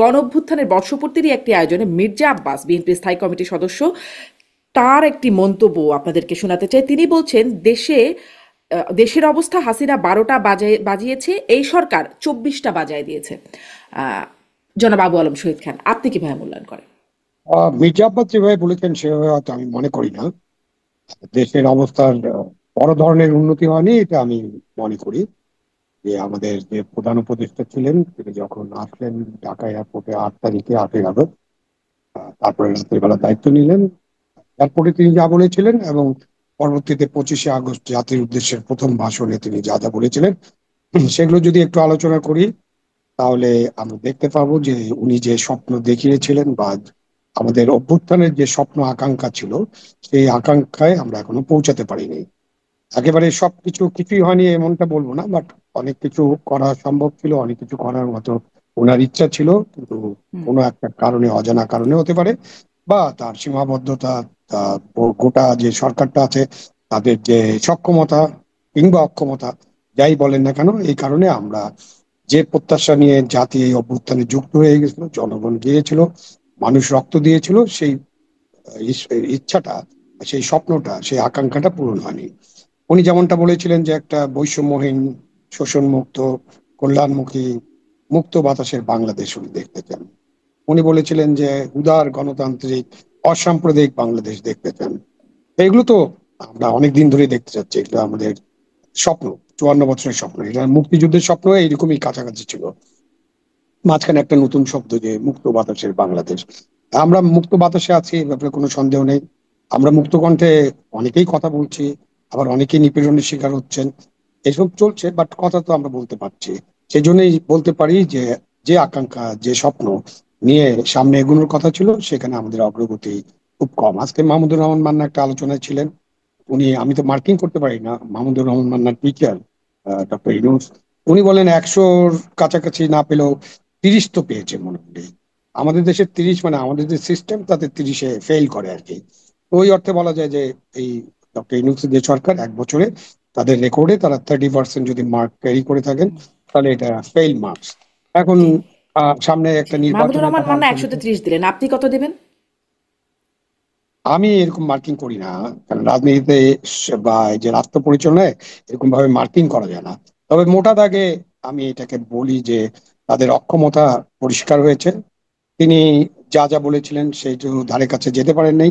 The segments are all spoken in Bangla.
গণঅভ্যুত্থানের বর্ষপূর্তিরই একটি আয়োজনে মির্জা আব্বাস, বিএনপি স্থায়ী কমিটির সদস্য, তার একটি মন্তব্য আপনাদেরকে শোনাতে চাই। তিনি বলছেন, দেশের অবস্থা, হাসিনা 12টা বাজিয়েছে, এই সরকার 24টা বাজায় দিয়েছে। আহ, জনাব আবু আলম শহীদ খান, আপনি কিভাবে মূল্যায়ন করেন? মির্জা আব্বাস যেভাবে বলেছেন সেভাবে হয়তো আমি মনে করি না। দেশের অবস্থার বড় ধরনের উন্নতি হয়নি এটা আমি মনে করি। যে আমাদের যে প্রধান উপদেষ্টা ছিলেন তিনি যখন আসলেন ঢাকা এয়ারপোর্টে 8 তারিখে, 8ই আগস্ট, তারপরে রাতের বেলা দায়িত্ব নিলেন। এয়ারপোর্টে তিনি যা বলেছিলেন এবং পরবর্তীতে 25শে আগস্ট জাতির উদ্দেশ্যের প্রথম ভাষণে তিনি যা যা বলেছিলেন, সেগুলো যদি একটু আলোচনা করি তাহলে আমরা দেখতে পাবো যে উনি যে স্বপ্ন দেখিয়েছিলেন বা আমাদের অভ্যুত্থানের যে স্বপ্ন আকাঙ্ক্ষা ছিল সেই আকাঙ্ক্ষায় আমরা এখনো পৌঁছাতে পারিনি। একেবারে সবকিছু কিছুই হয়নি এমনটা বলবো না, বাট অনেক কিছু করা সম্ভব ছিল, অনেক কিছু করার মতো ওনার ইচ্ছা ছিল, কিন্তু হুম। কোনো একটা কারণে, অজানা কারণে হতে পারে, বা তার সীমাবদ্ধতা, গোটা যে সরকারটা আছে তাদের যে সক্ষমতা কিংবা অক্ষমতা, যাই বলেন না কেন, এই কারণে আমরা যে প্রত্যাশা নিয়ে জাতি এই অভ্যুত্থানে যুক্ত হয়ে গেছিল, জনগণ গিয়েছিল, মানুষ রক্ত দিয়েছিল, সেই ইচ্ছাটা, সেই স্বপ্নটা, সেই আকাঙ্ক্ষাটা পূরণ হয়নি। উনি যেমনটা বলেছিলেন যে একটা বৈষম্যহীন, শোষণ মুক্ত, কল্যাণমুখী, মুক্ত বাতাসের বাংলাদেশ উনি দেখতে চান। উনি বলেছিলেন যে উদার, গণতান্ত্রিক, অসাম্প্রদায়িক বাংলাদেশ দেখতে চান। এগুলো তো আমরা অনেক দিন ধরে দেখতে চাচ্ছি, এগুলো আমাদের স্বপ্ন, 54 বছরের স্বপ্ন, এটা মুক্তিযুদ্ধের স্বপ্ন এইরকমই কাছাকাছি ছিল। মাঝখানে একটা নতুন শব্দ যে মুক্ত বাতাসের বাংলাদেশ। আমরা মুক্ত বাতাসে আছি, এ ব্যাপারে কোনো সন্দেহ নেই। আমরা মুক্ত কণ্ঠে অনেকেই কথা বলছি, আবার অনেকেই নিপীড়নের শিকার হচ্ছেন, এসব চলছে, বাট কথা তো আমরা বলতে পারছি। সেই জন্যই বলতে পারি যে যে আকাঙ্ক্ষা, যে স্বপ্ন নিয়ে সামনে এগোনোর কথা ছিল, সেখানে আমাদের অগ্রগতি খুব কম। আজকে মাহমুদুর রহমান মান্না একটা আলোচনায় ছিলেন। উনি, আমি তো মার্কিং করতে পারি না, মাহমুদুর রহমান মান্নার টিচার ডক্টর ইউনূস, উনি বলেন 100-র কাছাকাছি না পেলেও 30 তো পেয়েছে মনে করি। আমাদের দেশের 30 মানে আমাদের যে সিস্টেম তাতে 30-এ ফেল করে আর কি। তো ওই অর্থে বলা যায় যে এই ডক্টর ইউনূসের যে সরকার 1 বছরে তাদের রেকর্ডে তারা 30% যদি মার্ক ক্যারি করে থাকেন তাহলে এটা ফেইল মার্কস। এখন জি। সামনে একটা জি, মাহমুদুর নির্বাচনের রহমান কথা মান্না আলোচনা 100-তে 30 দিলেন, আপনি কত দেবেন? আমি এরকম মার্কিং করি না, কারণ রাজনীতিতে বা এই যে রাষ্ট্র পরিচালনায় এরকম ভাবে মার্কিং করা যায় না। তবে মোটা দাগে আমি এটাকে বলি যে তাদের অক্ষমতা পরিষ্কার হয়েছে। তিনি যা যা বলেছিলেন সেই তো ধারে কাছে যেতে পারেন নাই।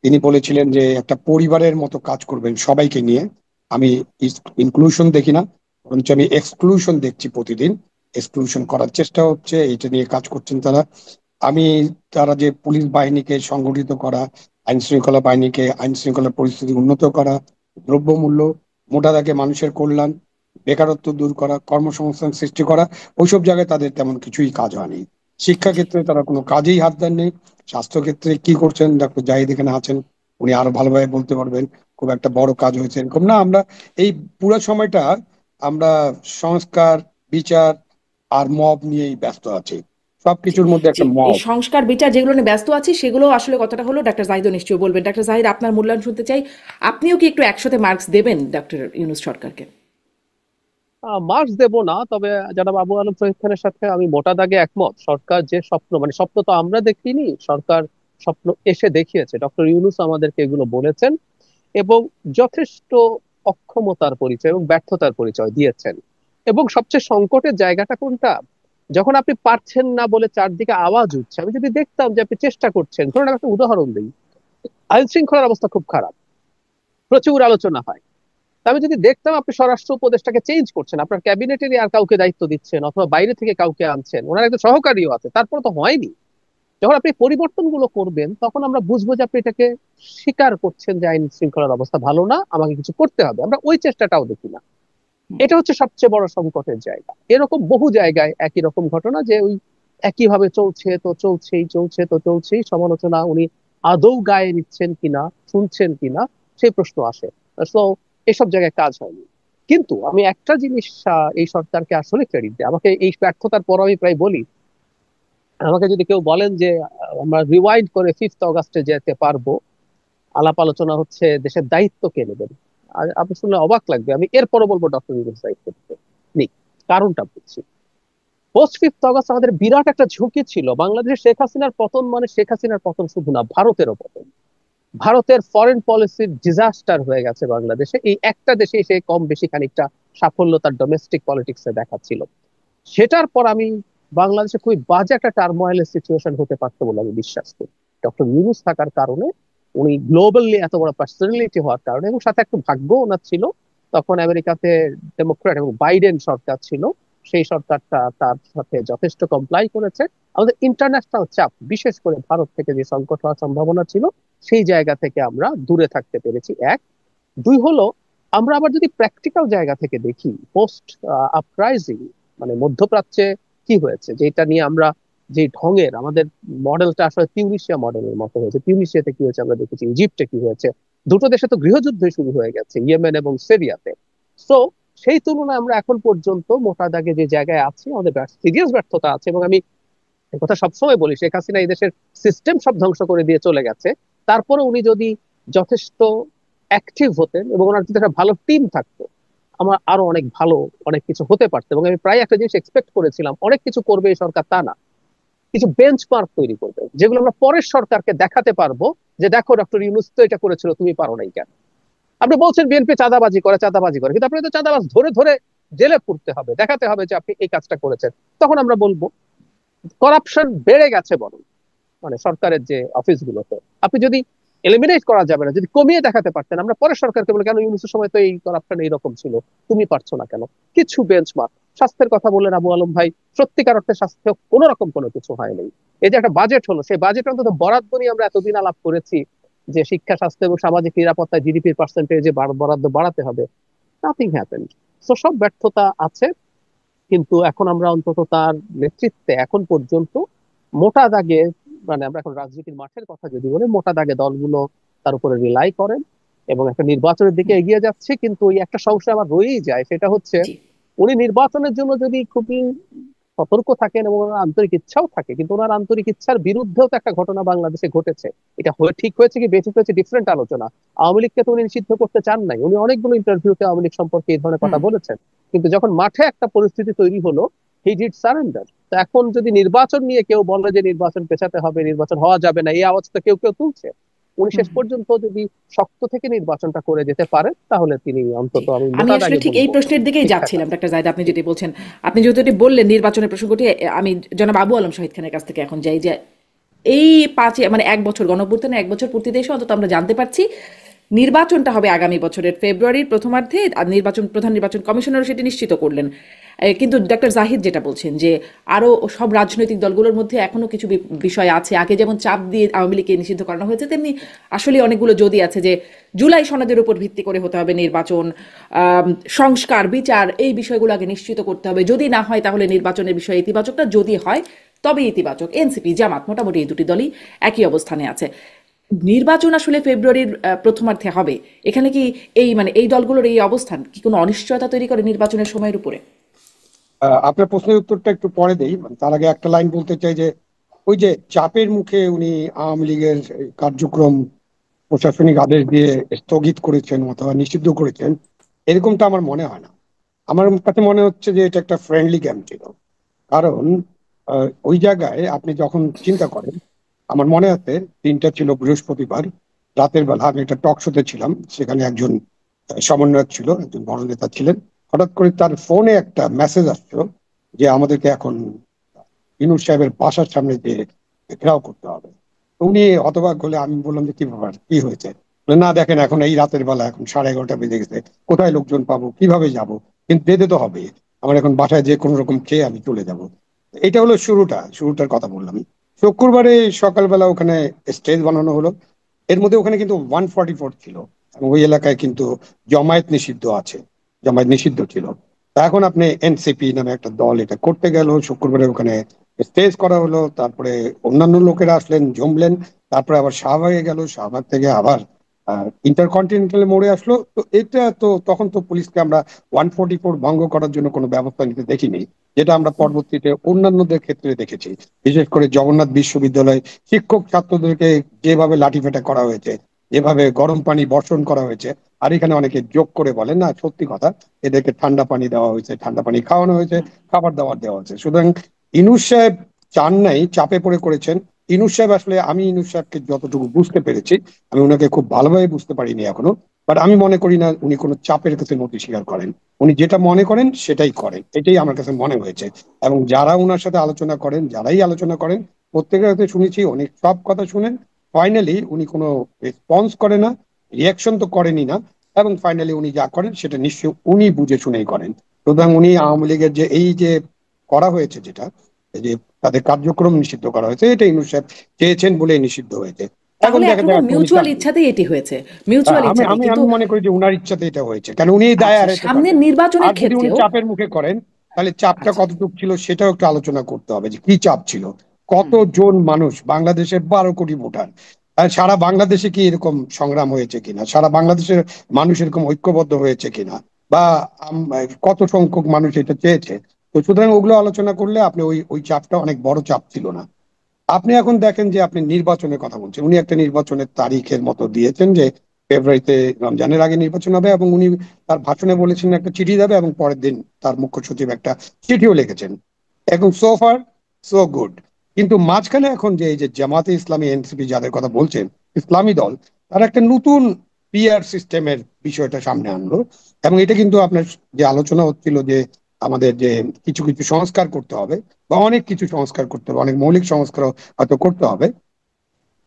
তিনি বলেছিলেন যে একটা পরিবারের মতো কাজ করবেন সবাইকে নিয়ে। আমি ইনক্লুশন দেখি না, বরঞ্চ আমি এক্সক্লুশন দেখছি প্রতিদিন। এক্সক্লুশন করার চেষ্টা হচ্ছে, এটা নিয়ে কাজ করছেন তারা। আমি, তারা যে পুলিশ বাহিনীকে সংগঠিত করা, আইন শৃঙ্খলা বাহিনীকে, আইন শৃঙ্খলা পরিস্থিতি উন্নত করা, দ্রব্যমূল্য, মোটা দাগে মানুষের কল্যাণ, বেকারত্ব দূর করা, কর্মসংস্থান সৃষ্টি করা, ওইসব জায়গায় তাদের তেমন কিছুই কাজ হয়নি। শিক্ষা জি। ক্ষেত্রে তারা কোনো কাজেই হাত দেননি। স্বাস্থ্য ক্ষেত্রে কি করছেন ডক্টর জাহিদ এখানে আছেন, উনি আরো ভালোভাবে বলতে পারবেন। খুব একটা বড় কাজ হয়েছে এরকম না। আমরা এই পুরো সময়টা আমরা সংস্কার, বিচার আর মব নিয়েই ব্যস্ত আছি। জি। সবকিছুর মধ্যে জি, একটা এই মব। সংস্কার বিচার যেগুলো নিয়ে ব্যস্ত আছি সেগুলো আসলে কতটা হলো ডাক্তার জাহিদও নিশ্চয়ই বলবেন। ডাক্তার জাহিদ, আপনার মূল্যায়ন শুনতে চাই। আপনিও কি একটু 100-তে মার্কস দেবেন ডক্টর ইউনূস সরকারকে? মার্কস দেব না, তবে জনাব আবু আলম শহীদ খানের সাথে আমি মোটা দাগে একমত। সরকার যে স্বপ্ন, মানে স্বপ্ন তো আমরা দেখিনি, সরকার স্বপ্ন এসে দেখিয়েছে। ডক্টর ইউনূস আমাদেরকে এগুলো বলেছেন এবং যথেষ্ট অক্ষমতার পরিচয় এবং ব্যর্থতার পরিচয় দিয়েছেন। এবং সবচেয়ে সংকটের জায়গাটা কোনটা, যখন আপনি পারছেন না বলে চারদিকে আওয়াজ উঠছে, আমি যদি দেখতাম যে আপনি চেষ্টা করছেন। ধরুন আমি একটা উদাহরণ দিই, আইন শৃঙ্খলার অবস্থা খুব খারাপ, প্রচুর আলোচনা হয়। তা আমি যদি দেখতাম আপনি স্বরাষ্ট্র উপদেষ্টাকে চেঞ্জ করছেন, আপনার ক্যাবিনেটেরই আর কাউকে দায়িত্ব দিচ্ছেন অথবা বাইরে থেকে কাউকে আনছেন, ওনার একটা সহকারীও আছে, তারপর তো হয়নি। যখন আপনি পরিবর্তনগুলো করবেন তখন আমরা বুঝবো যে আপনি এটাকে স্বীকার করছেন যে আইন শৃঙ্খলার অবস্থা ভালো না, আমাকে কিছু করতে হবে। আমরা ওই চেষ্টাটাও দেখি না। এটা হচ্ছে সবচেয়ে বড় সংকটের জায়গা। এরকম বহু জায়গায় একই রকম ঘটনা, যে ওই একইভাবে চলছে তো চলছেই, চলছে তো চলছেই, সমালোচনা উনি আদৌ গায়ে নিচ্ছেন কিনা, শুনছেন কিনা, সেই প্রশ্ন আসে। তো এসব জায়গায় কাজ হয়নি। কিন্তু আমি একটা জিনিস এই সরকারকে আসলে ক্রেডিট দিই, আমাকে এই ব্যর্থতার পর আমি প্রায় বলি, আমাকে যদি কেউ বলেন যে আমরা রিওয়াইন্ড করে 5th অগাস্টে যেতে পারবো, আলাপ আলোচনা হচ্ছে দেশের দায়িত্ব কে নেবেন, আর আপনি শুনলে অবাক লাগবে, আমি এরপরও বলবো ডক্টর ইউনূস দায়িত্ব নিক। কারণটা বলছি, পোস্ট 5th অগস্ট আমাদের বিরাট একটা ঝুঁকি ছিল। বাংলাদেশে শেখ হাসিনার পতন মানে শেখ হাসিনার পতন শুধু না, ভারতেরও পতন। ভারতের ফরেন পলিসির ডিজাস্টার হয়ে গেছে বাংলাদেশে। এই একটা দেশে সে কম বেশি খানিকটা সাফল্য তার ডোমেস্টিক পলিটিক্সে দেখাচ্ছিল। সেটার পর আমি বাংলাদেশে খুবই বাজে একটা টার্মোয়াইলের সিচুয়েশন হতে পারতো বলে আমি বিশ্বাস করি। ডক্টর ইউনূস থাকার কারণে, উনি গ্লোবালি এত বড় পার্সোনালিটি হওয়ার কারণে, এবং সাথে একটু ভাগ্য ওনার ছিল, তখন আমেরিকাতে ডেমোক্র্যাট এবং বাইডেন সরকার ছিল। সেই সরকারটা তার সাথে যথেষ্ট কমপ্লাই করেছে। আমাদের ইন্টারন্যাশনাল চাপ, বিশেষ করে ভারত থেকে যে সংকট হওয়ার সম্ভাবনা ছিল, সেই জায়গা থেকে আমরা দূরে থাকতে পেরেছি। এক। দুই হলো, আমরা আবার যদি প্র্যাকটিক্যাল জায়গা থেকে দেখি, পোস্ট আপরাইজিং মানে মধ্যপ্রাচ্যে কি হয়েছে, যেটা নিয়ে আমরা যে ঢঙের আমাদের মডেলটা আসলে তিউনিসিয়া মডেলের মতো হয়েছে। তিউনিসিয়াতে কি হয়েছে আমরা দেখেছি, ইজিপ্টে কি হয়েছে। দুটো দেশে তো গৃহযুদ্ধ শুরু হয়ে গেছে, ইয়েমেন এবং সিরিয়াতে। সো সেই তুলনায় আমরা এখন পর্যন্ত মোটা দাগে যে জায়গায় আছি, আমাদের সিরিয়াস ব্যর্থতা আছে। এবং আমি কথা সবসময় বলি, শেখ হাসিনা এই দেশের সিস্টেম সব ধ্বংস করে দিয়ে চলে গেছে। তারপরে উনি যদি যথেষ্ট অ্যাক্টিভ হতেন এবং ওনার যদি একটা ভালো টিম থাকতো, আমার আরো অনেক ভালো অনেক কিছু হতে পারতো। এবং আমি প্রায় একটা জিনিস এক্সপেক্ট করেছিলাম, অনেক কিছু করবে এই সরকার তা না, কিছু বেঞ্চমার্ক তৈরি করবে, যেগুলো আমরা পরের সরকারকে দেখাতে পারবো যে দেখো ডক্টর ইউনূস তো এটা করেছিল, তুমি পারো নাই কেন। আপনি বলছেন বিএনপি চাঁদাবাজি করে চাঁদাবাজি করে, কিন্তু আপনি তো চাঁদাবাজ ধরে ধরে জেলে পুরতে হবে, দেখাতে হবে যে আপনি এই কাজটা করেছেন। তখন আমরা বলবো করাপশন বেড়ে গেছে বরং, মানে সরকারের যে অফিসগুলোতে। আপনি যদি এলিমিনেট করা যাবে না, যদি কমিয়ে দেখাতে পারতেন, আমরা পরের সরকারকে বলে কেন ইউনূসের সময় তো এই করাপশন এইরকম ছিল, তুমি পারছো না কেন। কিছু বেঞ্চমার্ক। স্বাস্থ্যের কথা বললেন আবু আলম ভাই, সত্যিকার অর্থে স্বাস্থ্য কোনো রকম কোনো কিছু হয়নি। এই যে একটা বাজেট হলো, সেই বাজেট অন্তত বরাদ্দ নিয়ে আমরা এতদিন আলাপ করেছি যে শিক্ষা, স্বাস্থ্য এবং সামাজিক নিরাপত্তায় জিডিপির পার্সেন্টেজে বরাদ্দ বাড়াতে হবে। Nothing happened. সো সব ব্যর্থতা আছে, কিন্তু এখন আমরা অন্তত তার নেতৃত্বে এখন পর্যন্ত মোটা দাগে, মানে আমরা এখন রাজনীতির মাঠের কথা যদি বলি, মোটা দাগে দলগুলো তার উপরে রিলাই করেন এবং একটা নির্বাচনের দিকে এগিয়ে যাচ্ছে। কিন্তু ওই একটা সমস্যা আবার রয়েই যায়, সেটা হচ্ছে জি। উনি নির্বাচনের জন্য যদি খুবই সতর্ক থাকেন এবং ওনার আন্তরিক ইচ্ছাও থাকে, কিন্তু ওনার আন্তরিক ইচ্ছার বিরুদ্ধেও তো একটা ঘটনা বাংলাদেশে ঘটেছে। এটা ঠিক হয়েছে কি বেঠিক হয়েছে ডিফারেন্ট আলোচনা। আওয়ামী লীগকে তো উনি নিষিদ্ধ করতে চান নাই, উনি অনেকগুলো ইন্টারভিউতে আওয়ামী লীগ সম্পর্কে এই ধরনের কথা হুম। বলেছেন। কিন্তু যখন মাঠে একটা পরিস্থিতি তৈরি হলো, হি ডিড সারেন্ডার। তো এখন যদি নির্বাচন নিয়ে কেউ বলে যে নির্বাচন পেছাতে হবে, নির্বাচন হওয়া যাবে না, এই আওয়াজ তো কেউ কেউ তুলছে। উনি হুম। শেষ পর্যন্ত যদি শক্ত থেকে নির্বাচনটা করে যেতে পারেন, তাহলে তিনি জি। অন্তত, আমি আমি মোটা আসলে দাগে ঠিক এই বলবো, প্রশ্নের দিকেই ঠিকঠাক যাচ্ছিলাম, আছে। ডাক্তার জাহিদ, আপনি জি, যেটি বলছেন। আপনি যেহেতু এটি বললেন নির্বাচনের প্রসঙ্গটি, আমি জনাব আবু আলম শহীদ খানের কাছ থেকে এখন যাই যে এই মানে 1 বছর গণঅভ্যুত্থানে 1 বছর পূর্তিতে এসে অন্তত আমরা জানতে পারছি নির্বাচনটা হবে আগামী বছরের ফেব্রুয়ারির প্রথমার্ধে, আর প্রধান নির্বাচন কমিশনারও সেটি নিশ্চিত করলেন। কিন্তু ডক্টর জাহিদ যেটা বলছেন যে আরো সব রাজনৈতিক দলগুলোর মধ্যে এখনো কিছু বিষয় আছে, আগে যেমন চাপ দিয়ে আওয়ামী লীগকে নিষিদ্ধ করানো হয়েছে, তেমনি আসলে অনেকগুলো যদি আছে যে জুলাই সনদের উপর ভিত্তি করে হতে হবে নির্বাচন, সংস্কার, বিচার, এই বিষয়গুলো আগে নিশ্চিত করতে হবে। যদি না হয় তাহলে নির্বাচনের বিষয়ে ইতিবাচক না, যদি হয় তবে ইতিবাচক। এনসিপি, জামাত, মোটামুটি এই দুটি দলই একই অবস্থানে আছে। নির্বাচন আসলে ফেব্রুয়ারির প্রথমার্ধে হবে, এখানে কি এই দলগুলোর এই অবস্থান কি কোনো অনিশ্চয়তা তৈরি করে নির্বাচনের সময়ের উপরে? আপনার প্রশ্নের উত্তরটা একটু পরে দেই, তার আগে একটা লাইন বলতে চাই যে ওই যে চাপের মুখে উনি আওয়ামী লীগের এই কার্যক্রম প্রশাসনিক আদেশ দিয়ে স্থগিত করেছেন অথবা নিষিদ্ধ করেছেন, এরকমটা আমার মনে হয় না। আমার কাছে মনে হচ্ছে যে এটা একটা ফ্রেন্ডলি গেম ছিল। কারণ ওই জায়গায় আপনি যখন চিন্তা করেন, আমার মনে আছে দিনটা ছিল বৃহস্পতিবার, রাতের বেলা আমি একটা টক শোতে ছিলাম, সেখানে একজন সমন্বয়ক ছিল, একজন বড় নেতা ছিলেন। হঠাৎ করে তার ফোনে একটা মেসেজ আসছিল যে আমাদেরকে এখন ইনুস সাহেবের বাসার সামনে যে ঘেরাও করতে হবে। তো উনি হতবাক হলে আমি বললাম যে কি ব্যাপার, কি হয়েছে? বলে, না দেখেন এখন এই রাতের বেলা, এখন 11:30 বেজে গেছে, কোথায় লোকজন পাবো, কিভাবে যাব, কিন্তু যেতে তো হবে। আমার এখন বাসায় যে কোনো রকম খেয়ে আমি চলে যাব। এটা হলো শুরুটার কথা বললাম। শুক্রবারে সকালবেলা ওখানে স্টেজ বানানো হলো। এর মধ্যে ওখানে কিন্তু 144 ছিল, এবং ওই এলাকায় কিন্তু জমায়েত নিষিদ্ধ আছে, জমায়েত নিষিদ্ধ ছিল। তা এখন আপনি এনসিপি নামে একটা দল এটা করতে গেল, শুক্রবারে ওখানে স্টেজ করা হলো, তারপরে অন্যান্য লোকেরা আসলেন, জমলেন, তারপরে আবার শাহবাগে গেল, শাহবাগ থেকে আবার ইন্টারকন্টিনেন্টাল মোড়ে আসলো। তো এটা তো তখন তো পুলিশকে আমরা 144 ভঙ্গ করার জন্য কোনো ব্যবস্থা নিতে দেখিনি, যেটা আমরা পরবর্তীতে অন্যান্যদের ক্ষেত্রে দেখেছি। বিশেষ করে জগন্নাথ বিশ্ববিদ্যালয় শিক্ষক ছাত্রদেরকে যেভাবে লাঠিপেটা করা হয়েছে, যেভাবে গরম পানি বর্ষণ করা হয়েছে, আর এখানে অনেকে যোগ করে বলেন না, সত্যি কথা, এদেরকে ঠান্ডা পানি দেওয়া হয়েছে, ঠান্ডা পানি খাওয়ানো হয়েছে, খাবার দাবার দেওয়া হয়েছে। সুতরাং ইনুস সাহেব চান নাই, চাপে পড়ে করেছেন। ইনুস সাহেব আসলে, আমি ইনুস সাহেবকে যতটুকু বুঝতে পেরেছি, আমি ওনাকে খুব ভালোভাবে বুঝতে পারিনি এখনো, বাট আমি মনে করি না উনি কোনো চাপের কাছে নতি স্বীকার করেন। উনি যেটা মনে করেন সেটাই করেন, এটাই আমার কাছে মনে হয়েছে। এবং যারা ওনার সাথে আলোচনা করেন, যারাই আলোচনা করেন, প্রত্যেকের কাছে শুনেছি উনি সব কথা শুনেন। ফাইনালি উনি কোনো রেসপন্স করে না, রিয়াকশন তো করেনি না। এবং ফাইনালি উনি যা করেন সেটা নিশ্চয়ই উনি বুঝে শুনেই করেন। সুতরাং উনি আওয়ামী লীগের যে এই যে করা হয়েছে, যেটা এই যে তাদের কার্যক্রম নিষিদ্ধ করা হয়েছে, এটা ইউনূস সাহেব চেয়েছেন বলেই নিষিদ্ধ হয়েছে। এখন তাহলে দেখা একরকম যাক উনি মিউচুয়াল ইচ্ছাতেই এটি হয়েছে, মিউচুয়াল আমি ইচ্ছাতেই। আমি কিন্তু আমি মনে করি যে উনার ইচ্ছাতে এটা হয়েছে, কারণ উনি দায় আচ্ছা, এড়াতে সামনের পারবেন না। নির্বাচনের আর যদি উনি ক্ষেত্রেও চাপের মুখে করেন, তাহলে চাপটা আচ্ছা, কতটুকু ছিল সেটাও একটু আলোচনা করতে হবে, যে কি চাপ ছিল, হুম, কতজন মানুষ, বাংলাদেশের 12 কোটি ভোটার, আর সারা বাংলাদেশে কি এরকম সংগ্রাম হয়েছে কিনা, সারা বাংলাদেশের মানুষ এরকম ঐক্যবদ্ধ হয়েছে কিনা, বা কত সংখ্যক মানুষ এটা চেয়েছে। তো সুতরাং ওগুলো আলোচনা করলে আপনি ওই ওই চাপটা অনেক বড় চাপ ছিল না। আপনি এখন দেখেন যে আপনি নির্বাচনের কথা বলছেন, উনি একটা নির্বাচনের তারিখের মতো দিয়েছেন যে ফেব্রুয়ারিতে রমজানের আগে নির্বাচন হবে, এবং উনি তার ভাষণে বলেছেন একটা চিঠি যাবে, এবং পরের দিন তার মুখ্য সচিব একটা চিঠিও লিখেছেন। এখন সো ফার সো গুড। কিন্তু মাঝখানে এখন যে এই যে জামাতে ইসলামী, এনসিপি যাদের কথা বলছেন, ইসলামী দল, তারা একটা নতুন পিআর সিস্টেমের বিষয়টা সামনে আনলো। এবং এটা কিন্তু আপনার যে আলোচনা হচ্ছিল যে আমাদের যে কিছু কিছু সংস্কার করতে হবে, বা অনেক কিছু সংস্কার করতে হবে, অনেক মৌলিক সংস্কার হয়তো করতে হবে,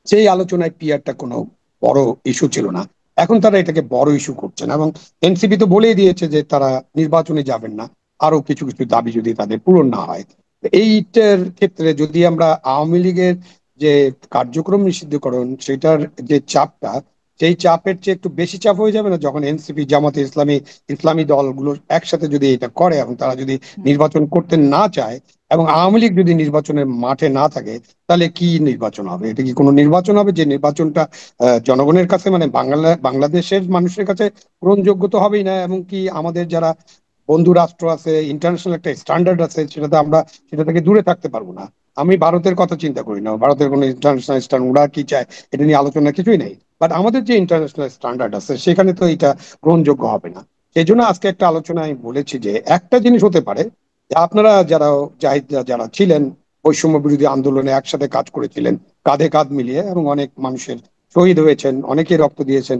সেই আলোচনায় পিআরটা কোনো বড় ইস্যু ছিল না। এখন তারা এটাকে বড় ইস্যু করছেন, এবং এনসিপি তো বলেই দিয়েছে যে তারা নির্বাচনে যাবেন না, আরো কিছু কিছু দাবি যদি তাদের পূরণ না হয়। তো এইটার ক্ষেত্রে যদি আমরা আওয়ামী লীগের যে কার্যক্রম নিষিদ্ধকরণ, সেটার যে চাপটা, সেই চাপের চেয়ে একটু বেশি চাপ হয়ে যাবে না, যখন এনসিপি, জামাতে ইসলামী, ইসলামী দলগুলো একসাথে যদি এটা করে, এবং তারা যদি নির্বাচন করতে না চায়, এবং আওয়ামী লীগ যদি নির্বাচনের মাঠে না থাকে, তাহলে কি নির্বাচন হবে? এটা কি কোনো নির্বাচন হবে যে নির্বাচনটা জনগণের কাছে, মানে বাংলাদেশের মানুষের কাছে গ্রহণযোগ্য তো হবেই না, এবং কি আমাদের যারা বন্ধু রাষ্ট্র আছে, ইন্টারন্যাশনাল একটা স্ট্যান্ডার্ড আছে, সেটাতে আমরা সেটা থেকে দূরে থাকতে পারবো না। আমি ভারতের কথা চিন্তা করি না, ভারতের কোনো ইন্টারন্যাশনাল স্ট্যান্ডার্ড ওরা কি চায় এটা নিয়ে আলোচনা কিছুই নেই। বাট আমাদের যে ইন্টারন্যাশনাল স্ট্যান্ডার্ড আছে সেখানে তো এটা গ্রহণযোগ্য হবে না। সেই জন্য আজকে একটা আলোচনা আমি বলেছি যে একটা জিনিস হতে পারে, যে আপনারা যারা জাহিদ যারা ছিলেন, বৈষম্য বিরোধী আন্দোলনে একসাথে কাজ করেছিলেন, কাঁধে কাঁধ মিলিয়ে, এবং অনেক মানুষের শহীদ হয়েছেন, অনেকে রক্ত দিয়েছেন,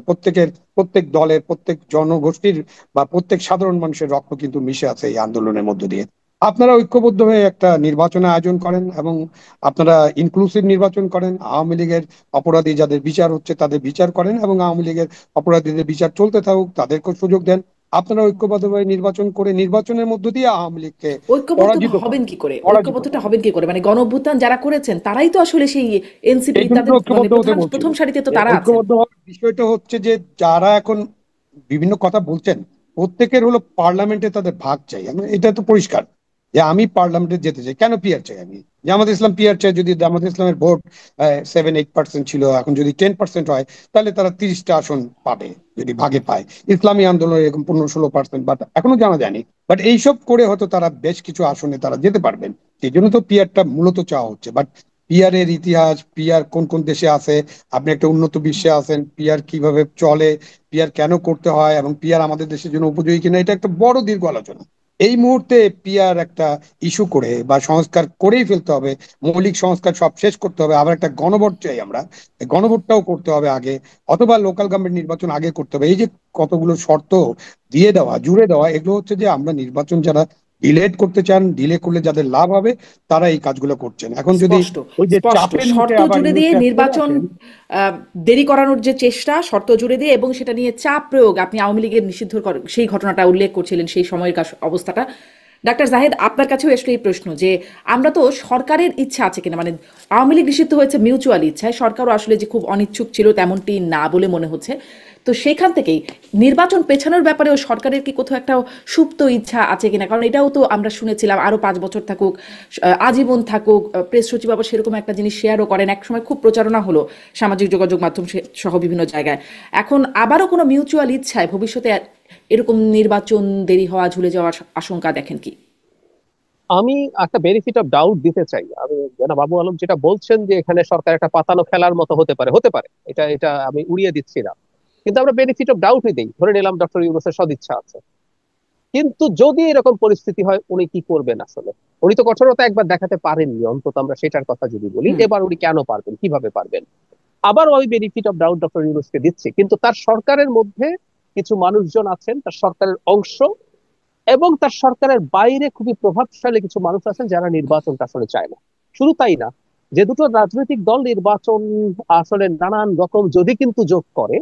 প্রত্যেক দলের, প্রত্যেক জনগোষ্ঠীর বা প্রত্যেক সাধারণ মানুষের রক্ত কিন্তু মিশে আছে এই আন্দোলনের মধ্য দিয়ে। আপনারা ঐক্যবদ্ধ হয়ে একটা নির্বাচনের আয়োজন করেন, এবং আপনারা ইনক্লুসিভ নির্বাচন করেন, আওয়ামী লীগের অপরাধী যাদের বিচার হচ্ছে তাদের বিচার করেন, এবং আওয়ামী লীগের অপরাধীদের বিচার চলতে থাকুক, তাদেরকে সুযোগ দেন। আপনারা ঐক্যবদ্ধভাবে নির্বাচন করে নির্বাচনের মধ্য দিয়ে আওয়ামী লীগকে ঐক্যবদ্ধ পরাজিত হবেন করেন, কি করে? পরাজিত ঐক্যবদ্ধটা করেন। হবেন কি করে? মানে গণ অভ্যুত্থান যারা করেছেন তারাই তো আসলে সেই এনসিপি, এই জন্য তো তাদের মানে ঐক্যবদ্ধ হতে প্রধান বলছি। প্রথম সারিতে তো যে তারা আছেন। ঐক্যবদ্ধ হওয়ার বিষয়টা হচ্ছে যে যারা এখন বিভিন্ন কথা বলছেন, প্রত্যেকের হলো পার্লামেন্টে তাদের ভাগ চাই। এটা তো পরিষ্কার যে আমি পার্লামেন্টে যেতে চাই, কেন পিআর চাই আমি? জামাত ইসলাম পিআর চাই, যদি জামাত ইসলামের ভোট 7-8% ছিল, এখন যদি 10% হয়, তাহলে তারা 30টা আসন পাবে যদি ভাগে পায়। ইসলামী আন্দোলন এরকম 15-16%, বাট এখনো জানা যায়নি। বাট এইসব করে হয়তো তারা বেশ কিছু আসনে তারা যেতে পারবেন। সেই জন্য তো পিআরটা মূলত চাওয়া হচ্ছে। বাট পিআর এর ইতিহাস, পিআর কোন কোন দেশে আছে, আপনি একটা উন্নত বিশ্বে আছেন, পিআর কিভাবে চলে, পিআর কেন করতে হয়, এবং পিআর আমাদের দেশের জন্য উপযোগী কিনা, এটা একটা বড় দীর্ঘ আলোচনা। এই মুহূর্তে পিআর একটা ইস্যু করে বা সংস্কার করেই ফেলতে হবে, মৌলিক সংস্কার সব শেষ করতে হবে, আবার একটা গণভোট চাই আমরা, এই গণভোটটাও করতে হবে আগে, অথবা লোকাল গভর্নমেন্ট নির্বাচন আগে করতে হবে। এই যে কতগুলো শর্ত দিয়ে দেওয়া, জুড়ে দেওয়া, এগুলো হচ্ছে যে আমরা নির্বাচন যারা ডিলেট করতে চান, ডিলে করলে যাদের লাভ হবে, তারা এই কাজগুলো করছেন। এখন যদি স্পষ্ট, ওই যে স্পষ্ট চাপের মুখে শর্ত আবার জুড়ে ইউনূস দিয়ে সাহেব চলে নির্বাচন আসেন। দেরি করানোর যে চেষ্টা, শর্ত জুড়ে দিয়ে, এবং সেটা নিয়ে চাপ প্রয়োগ, আপনি আওয়ামী লীগের নিষিদ্ধ সেই ঘটনাটা উল্লেখ করছিলেন, সেই সময়ের অবস্থাটা। ডাক্তার জাহেদ, আপনার কাছেও আসলে এই প্রশ্ন যে আমরা তো সরকারের ইচ্ছা আছে কিনা, মানে আওয়ামী লীগ নিষিদ্ধ হয়েছে মিউচুয়াল ইচ্ছায়, সরকারও আসলে যে খুব অনিচ্ছুক ছিল তেমনটি না বলে মনে হচ্ছে। তো সেখান থেকেই নির্বাচন পেছানোর ব্যাপারেও সরকারের কি কোথাও একটা সুপ্ত ইচ্ছা আছে কিনা? কারণ এটাও তো আমরা শুনেছিলাম আরো 5 বছর থাকুক, আজীবন থাকুক। প্রেস সচিব আবার সেরকম একটা জিনিস শেয়ারও করেন, একসময় খুব প্রচারণা হলো সামাজিক যোগাযোগ মাধ্যম সহ বিভিন্ন জায়গায়। এখন আবারও কোনো মিউচুয়াল ইচ্ছায় ভবিষ্যতে এরকম নির্বাচন দেরি হওয়া, ঝুলে যাওয়ার আশঙ্কা দেখেন কি? আমি একটা বেনিফিট অফ ডাউট দিতে চাই। আমি জনাব বাবু আলম যেটা বলছেন যে এখানে সরকার একটা পাতানো খেলার মতো হতে পারে, হতে পারে, এটা এটা আমি উড়িয়ে দিচ্ছি না, কিন্তু আমরা বেনিফিট অফ ডাউটই দিই, ধরে নিলাম ডক্টর ইউনূসের সদিচ্ছা আছে। কিন্তু যদি এরকম পরিস্থিতি হয় উনি কি করবেন আসলে? উনি তো কঠোরতা একবার দেখাতে পারেননি, অন্তত আমরা সেটার কথা যদি বলি, হুম এবার উনি কেন পারবেন, কিভাবে পারবেন? আবারও আমি বেনিফিট অফ ডাউট ডক্টর ইউনূসকে দিচ্ছি, কিন্তু তার সরকারের মধ্যে কিছু মানুষজন আছেন, তার সরকারের অংশ এবং তার সরকারের বাইরে খুবই প্রভাবশালী কিছু মানুষ আছেন যারা নির্বাচনটা আসলে চায় না। শুধু তাই না, যে দুটো রাজনৈতিক দল নির্বাচন আসলে নানান রকম যদি কিন্তু যোগ করে,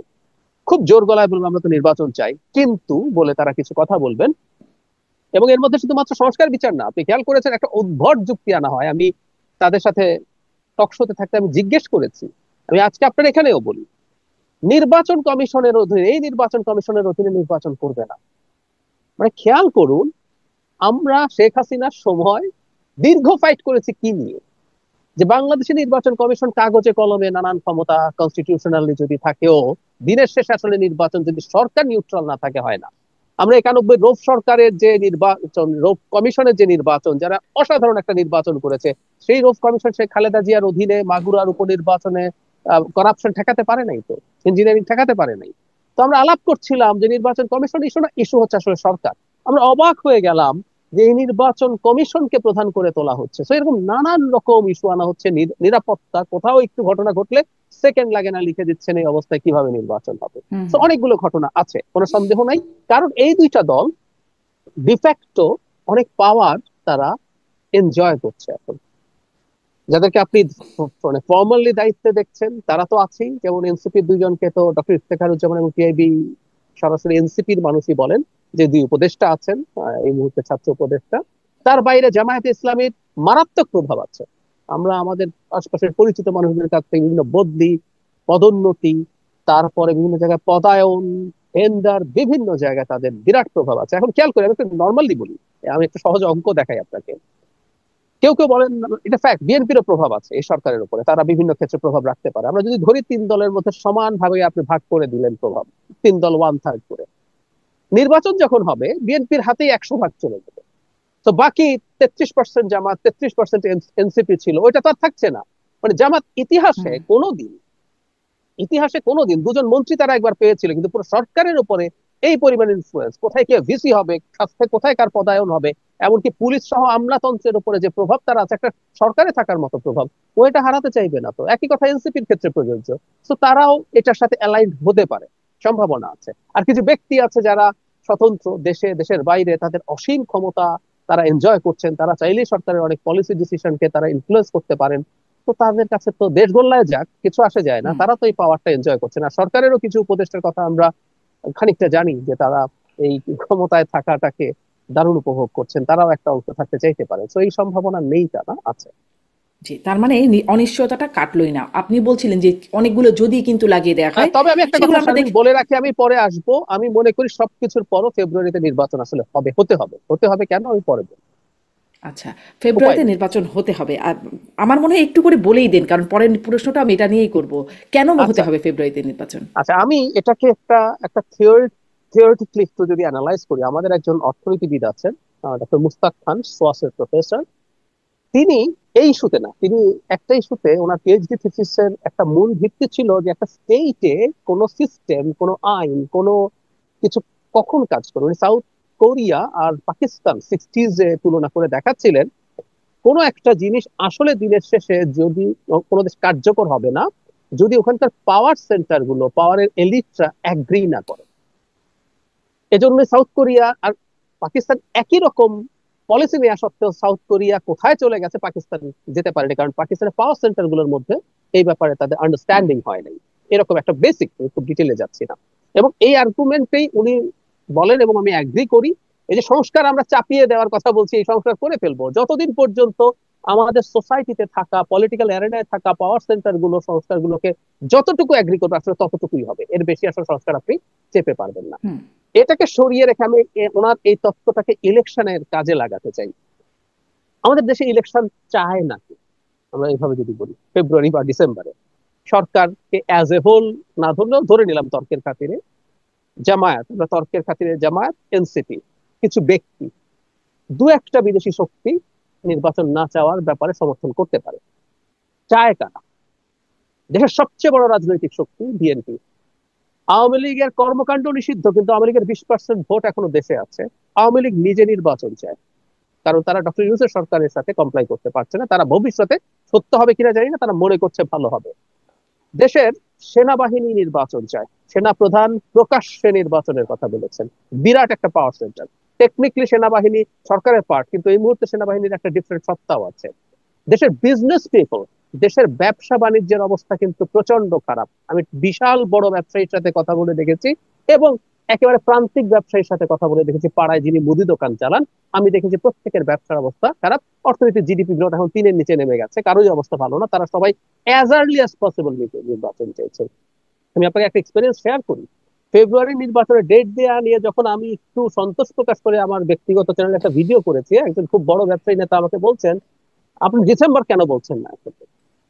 খুব জোর গলায় বলবো আমরা তো নির্বাচন চাই কিন্তু বলে তারা কিছু কথা বলবেন, এবং এর মধ্যে শুধুমাত্র সংস্কার বিচার না, আপনি খেয়াল করেছেন একটা উদ্ভট যুক্তি আনা হয়। আমি তাদের সাথে টকশোতে থাকতে আমি জিজ্ঞেস করেছি, আমি আজকে আপনার এখানেও বলি, নির্বাচন কমিশনের অধীনে, এই নির্বাচন কমিশনের অধীনে নির্বাচন করবে না। মানে খেয়াল করুন, আমরা শেখ হাসিনার সময় দীর্ঘ ফাইট করেছি কি নিয়ে? যে বাংলাদেশের নির্বাচন কমিশন কাগজে কলমে নানান ক্ষমতা কনস্টিটিউশনালি যদি থাকেও দিনের শেষে আসলে নির্বাচন যদি সরকার নিউট্রাল না থাকে হয় না। আমরা 91 রৌফ সরকারের যে নির্বাচন, রৌফ কমিশনের যে নির্বাচন, যারা অসাধারণ একটা নির্বাচন করেছে, সেই রৌফ কমিশন শেখ খালেদা জিয়ার অধীনে মাগুরার উপনির্বাচনে করাপশন ঠেকাতে পারে নাই, তো ইঞ্জিনিয়ারিং ঠেকাতে পারে নাই। তো আমরা আলাপ করছিলাম যে নির্বাচন কমিশন ইস্যু না, ইস্যু হচ্ছে আসলে সরকার। আমরা অবাক হয়ে গেলাম যে এই নির্বাচন কমিশনকে প্রধান করে তোলা হচ্ছে। তো এরকম নানান রকম ইস্যু আনা হচ্ছে, নিরাপত্তা, কোথাও একটু ঘটনা ঘটলে সেকেন্ড লাগে না লিখে দিচ্ছেন এই অবস্থায় কিভাবে নির্বাচন হবে। হুম তো অনেকগুলো ঘটনা আছে, কোনো সন্দেহ নাই। কারণ এই দুইটা দল ডিফ্যাক্টো অনেক পাওয়ার তারা এনজয় করছে এখন। যাদেরকে আপনি মানে ফর্মালি দায়িত্বে দেখছেন তারা তো আছেই, যেমন এনসিপির দুইজনকে তো ডক্টর ইফতেখারুজ্জামান এবং টিআইবি সরাসরি এনসিপির মানুষই বলেন যে দুই উপদেষ্টা আছেন, এই মুহূর্তে ছাত্র উপদেষ্টা। তার বাইরে জামায়াতে ইসলামীর মারাত্মক প্রভাব আছে। আমরা আমাদের আশপাশের পরিচিত মানুষদের কাছ থেকে বিভিন্ন বদলি, পদোন্নতি, তারপরে বিভিন্ন জায়গায় পদায়ন, টেন্ডার, বিভিন্ন জায়গায় তাদের বিরাট প্রভাব আছে। এখন খেয়াল করে আমি একটু নর্মালি বলি, আমি একটা সহজ অঙ্ক দেখাই আপনাকে। কেউ কেউ বলেন এটা ফ্যাক্ট, বিএনপিরও প্রভাব আছে এই সরকারের উপরে, তারা বিভিন্ন ক্ষেত্রে প্রভাব রাখতে পারে। আমরা যদি ধরি তিন দলের মধ্যে সমান ভাবে আপনি ভাগ করে দিলেন প্রভাব, তিন দল 1/3 করে, নির্বাচন যখন হবে বিএনপির হাতেই 100 ভাগ চলে যাবে। তো বাকি 33% জামাত, 33% এনসিপি ছিল, ওইটা তো আর থাকছে না। মানে জামাত ইতিহাসে হুম কোনোদিন, ইতিহাসে কোনোদিন দুজন মন্ত্রী তারা একবার পেয়েছিল, কিন্তু পুরো সরকারের উপরে এই পরিমাণ ইনফ্লুয়েন্স, কোথায় কে ভিসি হবে, কোথায় কার পদায়ন হবে, এমনকি পুলিশ সহ আমলাতন্ত্রের উপরে যে প্রভাব তার আছে, একটা সরকারে থাকার মতো প্রভাব, ও এটা হারাতে চাইবে না। তো একই কথা এনসিপির ক্ষেত্রে প্রযোজ্য। তো তারাও এটার সাথে অ্যালাইন্ড হতে পারে, সম্ভাবনা আছে। আর কিছু ব্যক্তি আছে যারা স্বতন্ত্র, দেশে দেশের বাইরে তাদের অসীম ক্ষমতা তারা এনজয় করছেন, তারা চাইলেই সরকারের অনেক পলিসি ডিসিশনকে তারা ইনফ্লুয়েন্স করতে পারেন। তো তাদের কাছে তো দেশ গোল্লায় যাক, কিছু আসে যায় না, হুম তারা তো এই পাওয়ারটা এনজয় করছে না। সরকারেরও কিছু উপদেষ্টার কথা আমরা খানিকটা জানি যে তারা এই ক্ষমতায় থাকাটাকে দারুণ উপভোগ করছেন, তারাও একটা অংশ থাকতে চাইতে পারে। তো এই সম্ভাবনা নেই তা না, আছে। জি তার মানে অনিশ্চয়তাটা কাটলোই না। আপনি বলছিলেন যে অনেকগুলো যদি কিন্তু লাগিয়ে দেওয়া হয়, তবে আমি একটা সেগুলো কথা আমরা শারমিন দেখি। বলে রাখি, আমি পরে আসবো। আমি মনে করি সবকিছুর পরও ফেব্রুয়ারিতে নির্বাচন আসলে হবে, হতে হবে, হতে হবে। কেন আমি পরে বলবো। আচ্ছা, উপায় ফেব্রুয়ারিতে নেই। নির্বাচন হতে হবে। আর আমার মনে হয় একটু করে বলেই দেন, কারণ পরের প্রশ্নটা আমি এটা নিয়েই করব। কেন হতে আচ্ছা, হবে ফেব্রুয়ারিতে নির্বাচন? আচ্ছা, আমি এটাকে একটা একটা থিওরিটিক্যালি একটু যদি অ্যানালাইজ করি, আমাদের একজন অর্থনীতিবিদ আছেন, ডক্টর মুস্তাক খান, সোয়াসের প্রফেসর। তিনি এই ইস্যুতে না, তিনি একটা ইস্যুতে ওনার পিএইচডি থিসিসের একটা মূল ভিত্তি ছিল যে একটা স্টেটে কোনো সিস্টেম, কোনো আইন, কোনো কিছু কখন কাজ করে। উনি সাউথ কোরিয়া আর পাকিস্তান 60s এ তুলনা করে দেখাচ্ছিলেন কোনো একটা জিনিস আসলে দিনের শেষে যদি কোনো দেশ কার্যকর হবে না যদি ওখানকার পাওয়ার সেন্টার গুলো, পাওয়ারের এলিটরা অ্যাগ্রি না করে। এজন্য সাউথ কোরিয়া আর পাকিস্তান একই রকম পলিসি নেওয়া সত্ত্বেও সাউথ কোরিয়া কোথায় চলে গেছে পাকিস্তান যেতে পারেনি, কারণ পাকিস্তানের পাওয়ার সেন্টার গুলোর মধ্যে এই ব্যাপারে তাদের আন্ডারস্ট্যান্ডিং হয় নাই। এরকম একটা বেসিক, খুব ডিটেলে যাচ্ছি না। এবং এই আর্গুমেন্টেই উনি বলেন এবং আমি অ্যাগ্রি করি, এই যে সংস্কার আমরা চাপিয়ে দেওয়ার কথা বলছি, এই সংস্কার করে ফেলবো যতদিন পর্যন্ত আমাদের সোসাইটিতে থাকা, পলিটিক্যাল অ্যারেনায় থাকা পাওয়ার সেন্টার গুলো সংস্কারগুলোকে যতটুকু অ্যাগ্রি করবে আসলে ততটুকুই হবে, এর বেশি আসলে সংস্কার আপনি চেপে পারবেন না। হুম এটাকে সরিয়ে রেখে আমি ওনার এই তত্ত্বটাকে ইলেকশনের কাজে লাগাতে চাই। আমাদের দেশে ইলেকশন চায় নাকি, আমরা এইভাবে যদি বলি, ফেব্রুয়ারি বা ডিসেম্বরে সরকারকে অ্যাজ এ হোল না ধরলেও ধরে নিলাম তর্কের খাতিরে, জামায়াত, তর্কের খাতিরে জামায়াত, এনসিপি, কিছু ব্যক্তি, দু একটা বিদেশি শক্তি নির্বাচন না চাওয়ার ব্যাপারে সমর্থন করতে পারে। চায় কারা? দেশের সবচেয়ে বড় রাজনৈতিক শক্তি বিএনপি। আওয়ামী লীগের কর্মকাণ্ড নিষিদ্ধ, কিন্তু আওয়ামী লীগের 20% ভোট এখনো দেশে আছে। আওয়ামী লীগ নিজে নির্বাচন চায়, কারণ তারা ডক্টর ইউনূসের সরকারের সাথে কমপ্লাই করতে পারছে না। তারা ভবিষ্যতে সত্য হবে কিনা জানি না, তারা মনে করছে ভালো হবে। দেশের সেনাবাহিনী নির্বাচন চায়, সেনা প্রধান প্রকাশ্যে নির্বাচনের কথা বলেছেন। বিরাট একটা পাওয়ার সেন্টার। টেকনিক্যালি সেনাবাহিনী সরকারের পার্ট, কিন্তু এই মুহূর্তে সেনাবাহিনীর একটা ডিফারেন্ট সত্তাও আছে। দেশের বিজনেস পিপল, দেশের ব্যবসা বাণিজ্যের অবস্থা কিন্তু প্রচন্ড খারাপ। আমি বিশাল বড় ব্যবসায়ীর সাথে কথা বলে দেখেছি, এবং একেবারে প্রান্তিক ব্যবসায়ীর সাথে কথা বলে দেখেছি, পাড়ায় যিনি মুদি দোকান চালান। আমি দেখেছি প্রত্যেকের ব্যবসার অবস্থা খারাপ। অর্থনীতির জিডিপি গ্রোথ এখন 3-এর নিচে নেমে গেছে, কারোই অবস্থা ভালো না। তারা সবাই অ্যাজ আর্লি অ্যাজ পসিবল নির্বাচন চাইছে। আমি আপনাকে একটা এক্সপিরিয়েন্স শেয়ার করি। ফেব্রুয়ারি নির্বাচনের ডেট দেওয়া নিয়ে যখন আমি একটু সন্তোষ প্রকাশ করে আমার ব্যক্তিগত চ্যানেলে একটা ভিডিও করেছি, একজন খুব বড় ব্যবসায়ী নেতা আমাকে বলছেন, আপনি ডিসেম্বর কেন বলছেন না?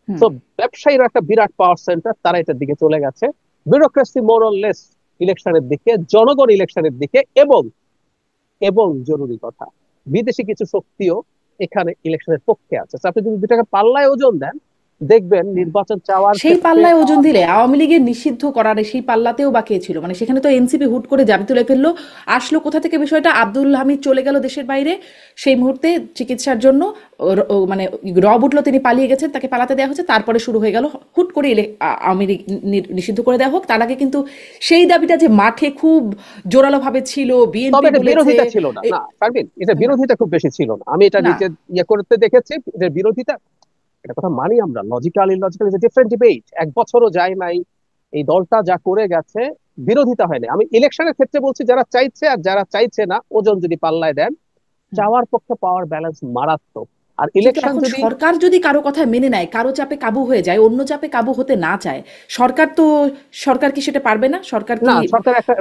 হুম। তো ব্যবসায়ীরা একটা বিরাট পাওয়ার সেন্টার, তারা এটার দিকে চলে গেছে। ব্যুরোক্রেসি মোর অর লেস ইলেকশনের দিকে, জনগণ ইলেকশনের দিকে। এবং এবং জরুরি কথা, বিদেশি কিছু শক্তিও এখানে ইলেকশনের পক্ষে আছে। তো আপনি যদি দুটাকে পাল্লায় ওজন দেন, দেখবেন নির্বাচন চাওয়ার সেই ক্ষেত্রে পাল্লায় ওজন দিলে আওয়ামী লীগের নিষিদ্ধ করার সেই পাল্লাতেও বা কে ছিল? মানে সেখানে তো এনসিপি হুট করে জাবি তুলে ফেললো। আসলো কোথা থেকে বিষয়টা? আব্দুল হামিদ চলে গেল দেশের বাইরে সেই মুহূর্তে চিকিৎসার জন্য। মানে রব উঠলো, তিনি পালিয়ে গেছেন, তাকে পালাতে দেওয়া হচ্ছে। তারপরে শুরু হয়ে গেল হুট করে আওয়ামী লীগ নিষিদ্ধ করে দেওয়া হোক। তার আগে কিন্তু সেই দাবিটা যে মাঠে খুব জোরালো ভাবে ছিল, তবে বিএনপি এটা বলেছে। বিরোধিতা ছিল না, না পারবেন, এটা বিরোধিতা খুব বেশি ছিল না। আমি এটা না, নিচে ইয়ে করতে দেখেছি, এটা বিরোধিতা, এটা কথা মানি আমরা। Logical illogical is a different debate. 1 বছরও যায় নাই, এই দলটা যা করে গেছে, বিরোধিতা হয়নি। আমি ইলেকশনের ক্ষেত্রে বলছি, যারা চাইছে আর যারা চাইছে না, ওজন যদি পাল্লায় দেন, চাওয়ার পক্ষে পাওয়ার ব্যালেন্স মারাত্মক। আর কিন্তু ইলেকশন এখন যদি, সরকার যদি কারো কথা মেনে নেয়, কারো চাপে কাবু হয়ে যায়, অন্য চাপে কাবু হতে না চায়, সরকার তো, সরকার কি সেটা পারবে না? সরকার না, কি?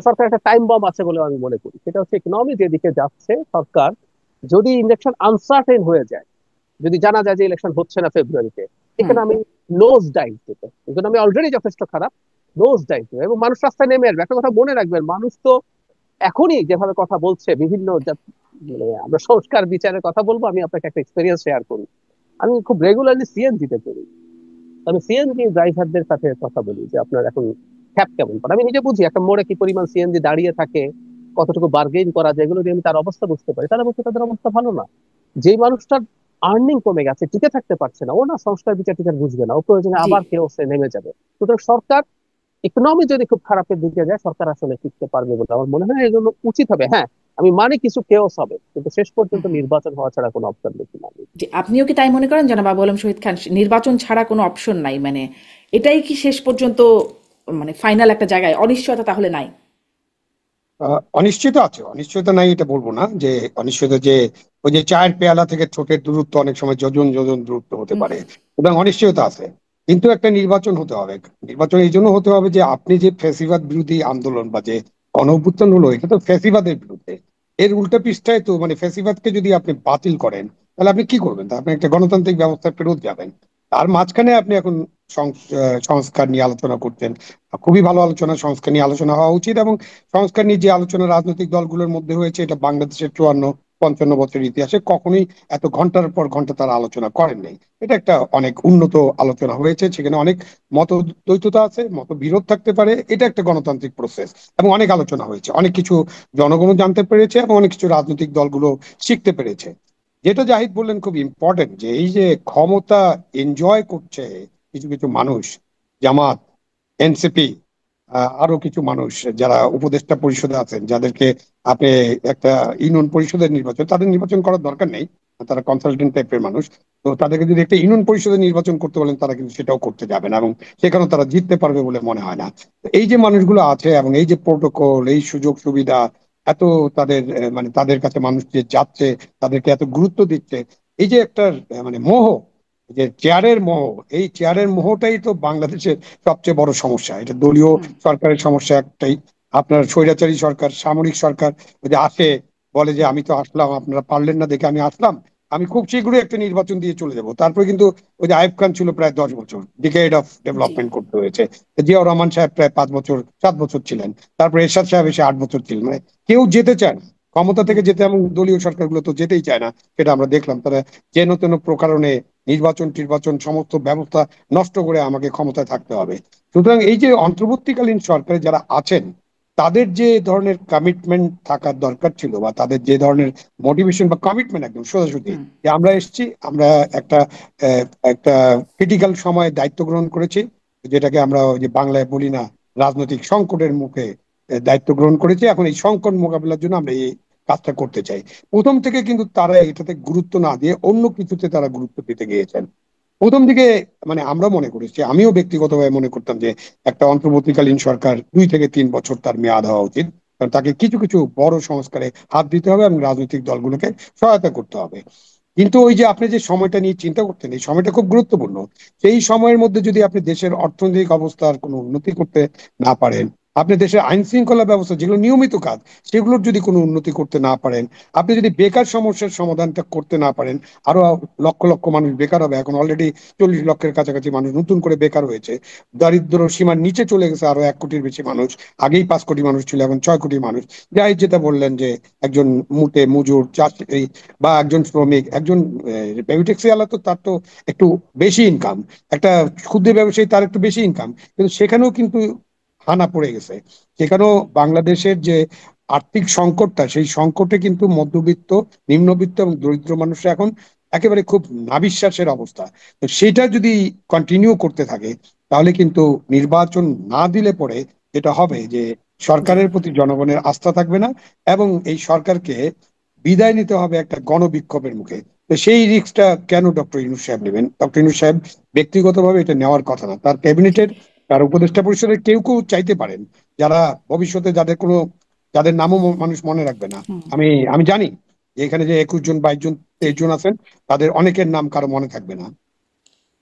সরকার একটা টাইম বম আছে বলে আমি মনে করি। সেটা হচ্ছে ইকোনমি যেদিকে যাচ্ছে, সরকার যদি ইলেকশন আনসার্টেন হয়ে যায়, যদি জানা যায় যে ইলেকশন হচ্ছে না ফেব্রুয়ারিতে, হুম। এখানে আমি নোজ ডাইভ দেবো। ইকোনমি অলরেডি যথেষ্ট খারাপ, নোজ ডাইভ দেবো, এবং মানুষ রাস্তায় নেমে আসবে। একটা কথা মনে রাখবেন, মানুষ তো এখনই যেভাবে কথা বলছে বিভিন্ন মানে আমরা সংস্কার বিচারের কথা বলবো। আমি আপনাকে একটা এক্সপেরিয়েন্স শেয়ার করি। আমি খুব রেগুলারলি সিএনজিতে করি। আমি সিএনজি ড্রাইভারদের সাথে কথা বলি যে আপনার এখন ক্যাব কেমন পড়ে। আমি নিজে বুঝি একটা মোড়ে কি পরিমাণ সিএনজি দাঁড়িয়ে থাকে, কতটুকু বার্গেইন করা যায়, এগুলো দিয়ে আমি তার অবস্থা বুঝতে পারি। তারা বলছে তাদের অবস্থা ভালো না। যেই মানুষটার আর্নিং কমে গেছে, টিকে থাকতে পারছে না, ও না সংস্কার বিচার টিচার বুঝবে না, ও প্রয়োজনে জি। আবার কেউ সে নেমে যাবে। সুতরাং সরকার, ইকোনমি যদি খুব খারাপের দিকে যায়, সরকার আসলে টিকতে পারবে বলে আমার মনে হয়। এই জন্য উচিত হবে, হ্যাঁ আমি মানি কিছু কেওস হবে, কিন্তু শেষ পর্যন্ত নির্বাচন হওয়া ছাড়া কোনো অপশন দেখি না আমি। জি, আপনিও কি তাই মনে করেন জনাব আবু আলম শহীদ খান? নির্বাচন ছাড়া কোনো অপশন নাই, মানে এটাই কি শেষ পর্যন্ত, মানে ফাইনাল একটা জায়গায় অনিশ্চয়তা তাহলে নাই? অনিশ্চয়তা আছে, অনিশ্চয়তা নাই এটা বলবো না। যে অনিশ্চয়তা, যে ওই যে চায়ের পেয়ালা থেকে ঠোঁটের দূরত্ব অনেক সময় যোজন যোজন দূরত্ব হতে পারে, এবং অনিশ্চয়তা আছে। কিন্তু একটা নির্বাচন হতে হবে। নির্বাচন এই জন্য হতে হবে যে আপনি যে ফ্যাসিবাদ বিরোধী আন্দোলন বা যে গণঅভ্যুত্থান হলো, এটা তো ফ্যাসিবাদের বিরুদ্ধে। এর উল্টা পৃষ্ঠায় তো মানে ফ্যাসিবাদকে যদি আপনি বাতিল করেন, তাহলে আপনি কি করবেন? তা আপনি একটা গণতান্ত্রিক ব্যবস্থায় ফেরত যাবেন। তার মাঝখানে আপনি এখন সংস্কার নিয়ে আলোচনা করতেন। খুবই ভালো আলোচনা, সংস্কার নিয়ে আলোচনা হওয়া উচিত। এবং সংস্কার নিয়ে যে আলোচনা রাজনৈতিক দলগুলোর মধ্যে হয়েছে, এটা বাংলাদেশের 54-55 বছরের ইতিহাসে কখনোই এত ঘন্টার পর ঘন্টা তারা আলোচনা করেন নাই। এটা একটা অনেক উন্নত আলোচনা হয়েছে, সেখানে অনেক মত দ্বৈততা আছে, মতবিরোধ থাকতে পারে। এটা একটা গণতান্ত্রিক প্রসেস, এবং অনেক আলোচনা হয়েছে, অনেক কিছু জনগণও জানতে পেরেছে, এবং অনেক কিছু রাজনৈতিক দলগুলো শিখতে পেরেছে। যেটা জাহিদ বললেন খুব ইম্পর্টেন্ট, যে এই যে ক্ষমতা এনজয় করছে কিছু কিছু মানুষ, জামাত, এনসিপি, আরো কিছু মানুষ যারা উপদেষ্টা পরিষদে আছেন, যাদেরকে আপনি একটা ইউনিয়ন পরিষদের নির্বাচন, তাদের নির্বাচন করার দরকার নেই, তারা কনসালটেন্ট টাইপের মানুষ। তো তাদেরকে যদি একটা ইউনিয়ন পরিষদের নির্বাচন করতে বলেন, তারা কিন্তু সেটাও করতে যাবে না, এবং সেখানেও তারা জিততে পারবে বলে মনে হয় না। তো এই যে মানুষগুলো আছে, এবং এই যে প্রোটোকল, এই সুযোগ সুবিধা, এত তাদের মানে তাদের কাছে মানুষ যে যাচ্ছে, তাদেরকে এত গুরুত্ব দিচ্ছে, এই যে একটা মানে মোহ, যে চেয়ারের মোহ, এই চেয়ারের মোহটাই তো বাংলাদেশের সবচেয়ে বড় সমস্যা। এটা দলীয় সরকারের সমস্যা একটাই। আপনার স্বৈরাচারী সরকার, সামরিক সরকার ওই যে আসে, বলে যে আমি তো আসলাম, আপনারা পারলেন না দেখে আমি আসলাম, আমি খুব শীঘ্রই একটা নির্বাচন দিয়ে চলে যাব। তারপরে কিন্তু ওই যে আইয়ুব খান ছিল প্রায় 10 বছর, ডিকেড অফ জি। ডেভেলপমেন্ট করতে হয়েছে। জিয়াউর রহমান সাহেব প্রায় 5 বছর 7 বছর ছিলেন। তারপরে এরশাদ সাহেব এসে 8 বছর ছিলেন। মানে কেউ যেতে চায় না। ক্ষমতা থেকে যেতে, এবং দলীয় সরকারগুলো তো যেতেই চায় না, সেটা আমরা দেখলাম। তারা যেন তেন প্রকারণে নির্বাচন সমস্ত ব্যবস্থা নষ্ট করে আমাকে ক্ষমতায় থাকতে হবে। সুতরাং এই যে অন্তর্বর্তীকালীন সরকারে যারা আছেন, তাদের যে ধরনের কমিটমেন্ট থাকার দরকার ছিল, বা তাদের যে ধরনের মোটিভেশন বা কমিটমেন্ট, একদম সোজাসুজি হুম। যে আমরা এসেছি, আমরা একটা একটা ক্রিটিক্যাল সময়ে দায়িত্ব গ্রহণ করেছি, যেটাকে আমরা ওই যে বাংলায় বলি না, রাজনৈতিক সংকটের মুখে দায়িত্ব গ্রহণ করেছি। এখন এই সংকট মোকাবিলার জন্য আমরা এই কাজটা করতে চাই। প্রথম থেকে কিন্তু তারা এটাতে গুরুত্ব না দিয়ে অন্য কিছুতে তারা গুরুত্ব দিতে গিয়েছেন। প্রথম দিকে মানে আমরা মনে করেছি, আমিও ব্যক্তিগতভাবে মনে করতাম যে একটা অন্তর্বর্তীকালীন সরকার 2 থেকে 3 বছর তার মেয়াদ হওয়া উচিত, কারণ তাকে কিছু কিছু বড় সংস্কারে হাত দিতে হবে এবং রাজনৈতিক দলগুলোকে সহায়তা করতে হবে। কিন্তু ওই যে আপনি যে সময়টা নিয়ে চিন্তা করতেন, এই সময়টা খুব গুরুত্বপূর্ণ। সেই সময়ের মধ্যে যদি আপনি দেশের অর্থনৈতিক অবস্থার কোনো উন্নতি করতে না পারেন, আপনি দেশের আইন শৃঙ্খলা ব্যবস্থা যেগুলো নিয়মিত কাজ, সেগুলোর যদি কোনো উন্নতি করতে না পারেন, আপনি যদি বেকার সমস্যার সমাধানটা করতে না পারেন, আরো লক্ষ লক্ষ মানুষ বেকার হবে। এখন অলরেডি 40 লক্ষের কাছাকাছি মানুষ নতুন করে বেকার হয়েছে। দারিদ্র সীমার নিচে চলে গেছে আরো 1 কোটির বেশি মানুষ। আগেই 5 কোটি মানুষ ছিল, এখন 6 কোটি মানুষ। যাই যেটা বললেন যে একজন মুটে মজুর চাষি বা একজন শ্রমিক, একজন প্রাইভেট ট্যাক্সি আলা, তো তার তো একটু বেশি ইনকাম। একটা ক্ষুদ্র ব্যবসায়ী, তার একটু বেশি ইনকাম, কিন্তু সেখানেও কিন্তু হানা পড়ে গেছে। সেখানেও বাংলাদেশের যে আর্থিক সংকটটা, সেই সংকটে কিন্তু মধ্যবিত্ত, নিম্নবিত্ত এবং দরিদ্র মানুষরা এখন একেবারে খুব নাভিশ্বাসের অবস্থা। তো সেটা যদি কন্টিনিউ করতে থাকে, তাহলে কিন্তু নির্বাচন না দিলে পরে যেটা হবে যে জি। সরকারের প্রতি জনগণের আস্থা থাকবে না, এবং এই সরকারকে বিদায় নিতে হবে একটা গণবিক্ষোভের মুখে। তো সেই রিস্কটা কেন ডক্টর ইউনূস সাহেব নেবেন? ডক্টর ইউনূস সাহেব ব্যক্তিগতভাবে এটা নেওয়ার কথা না। তার ক্যাবিনেটের, তার উপদেষ্টা পরিষদের কেউ কেউ চাইতে পারেন, যারা ভবিষ্যতে যাদের নামও মানুষ মনে রাখবে না। হুম। আমি আমি জানি যে এখানে যে 21 জন 22 জন জি। 23 জন আছেন, তাদের অনেকের নাম কারো মনে থাকবে না।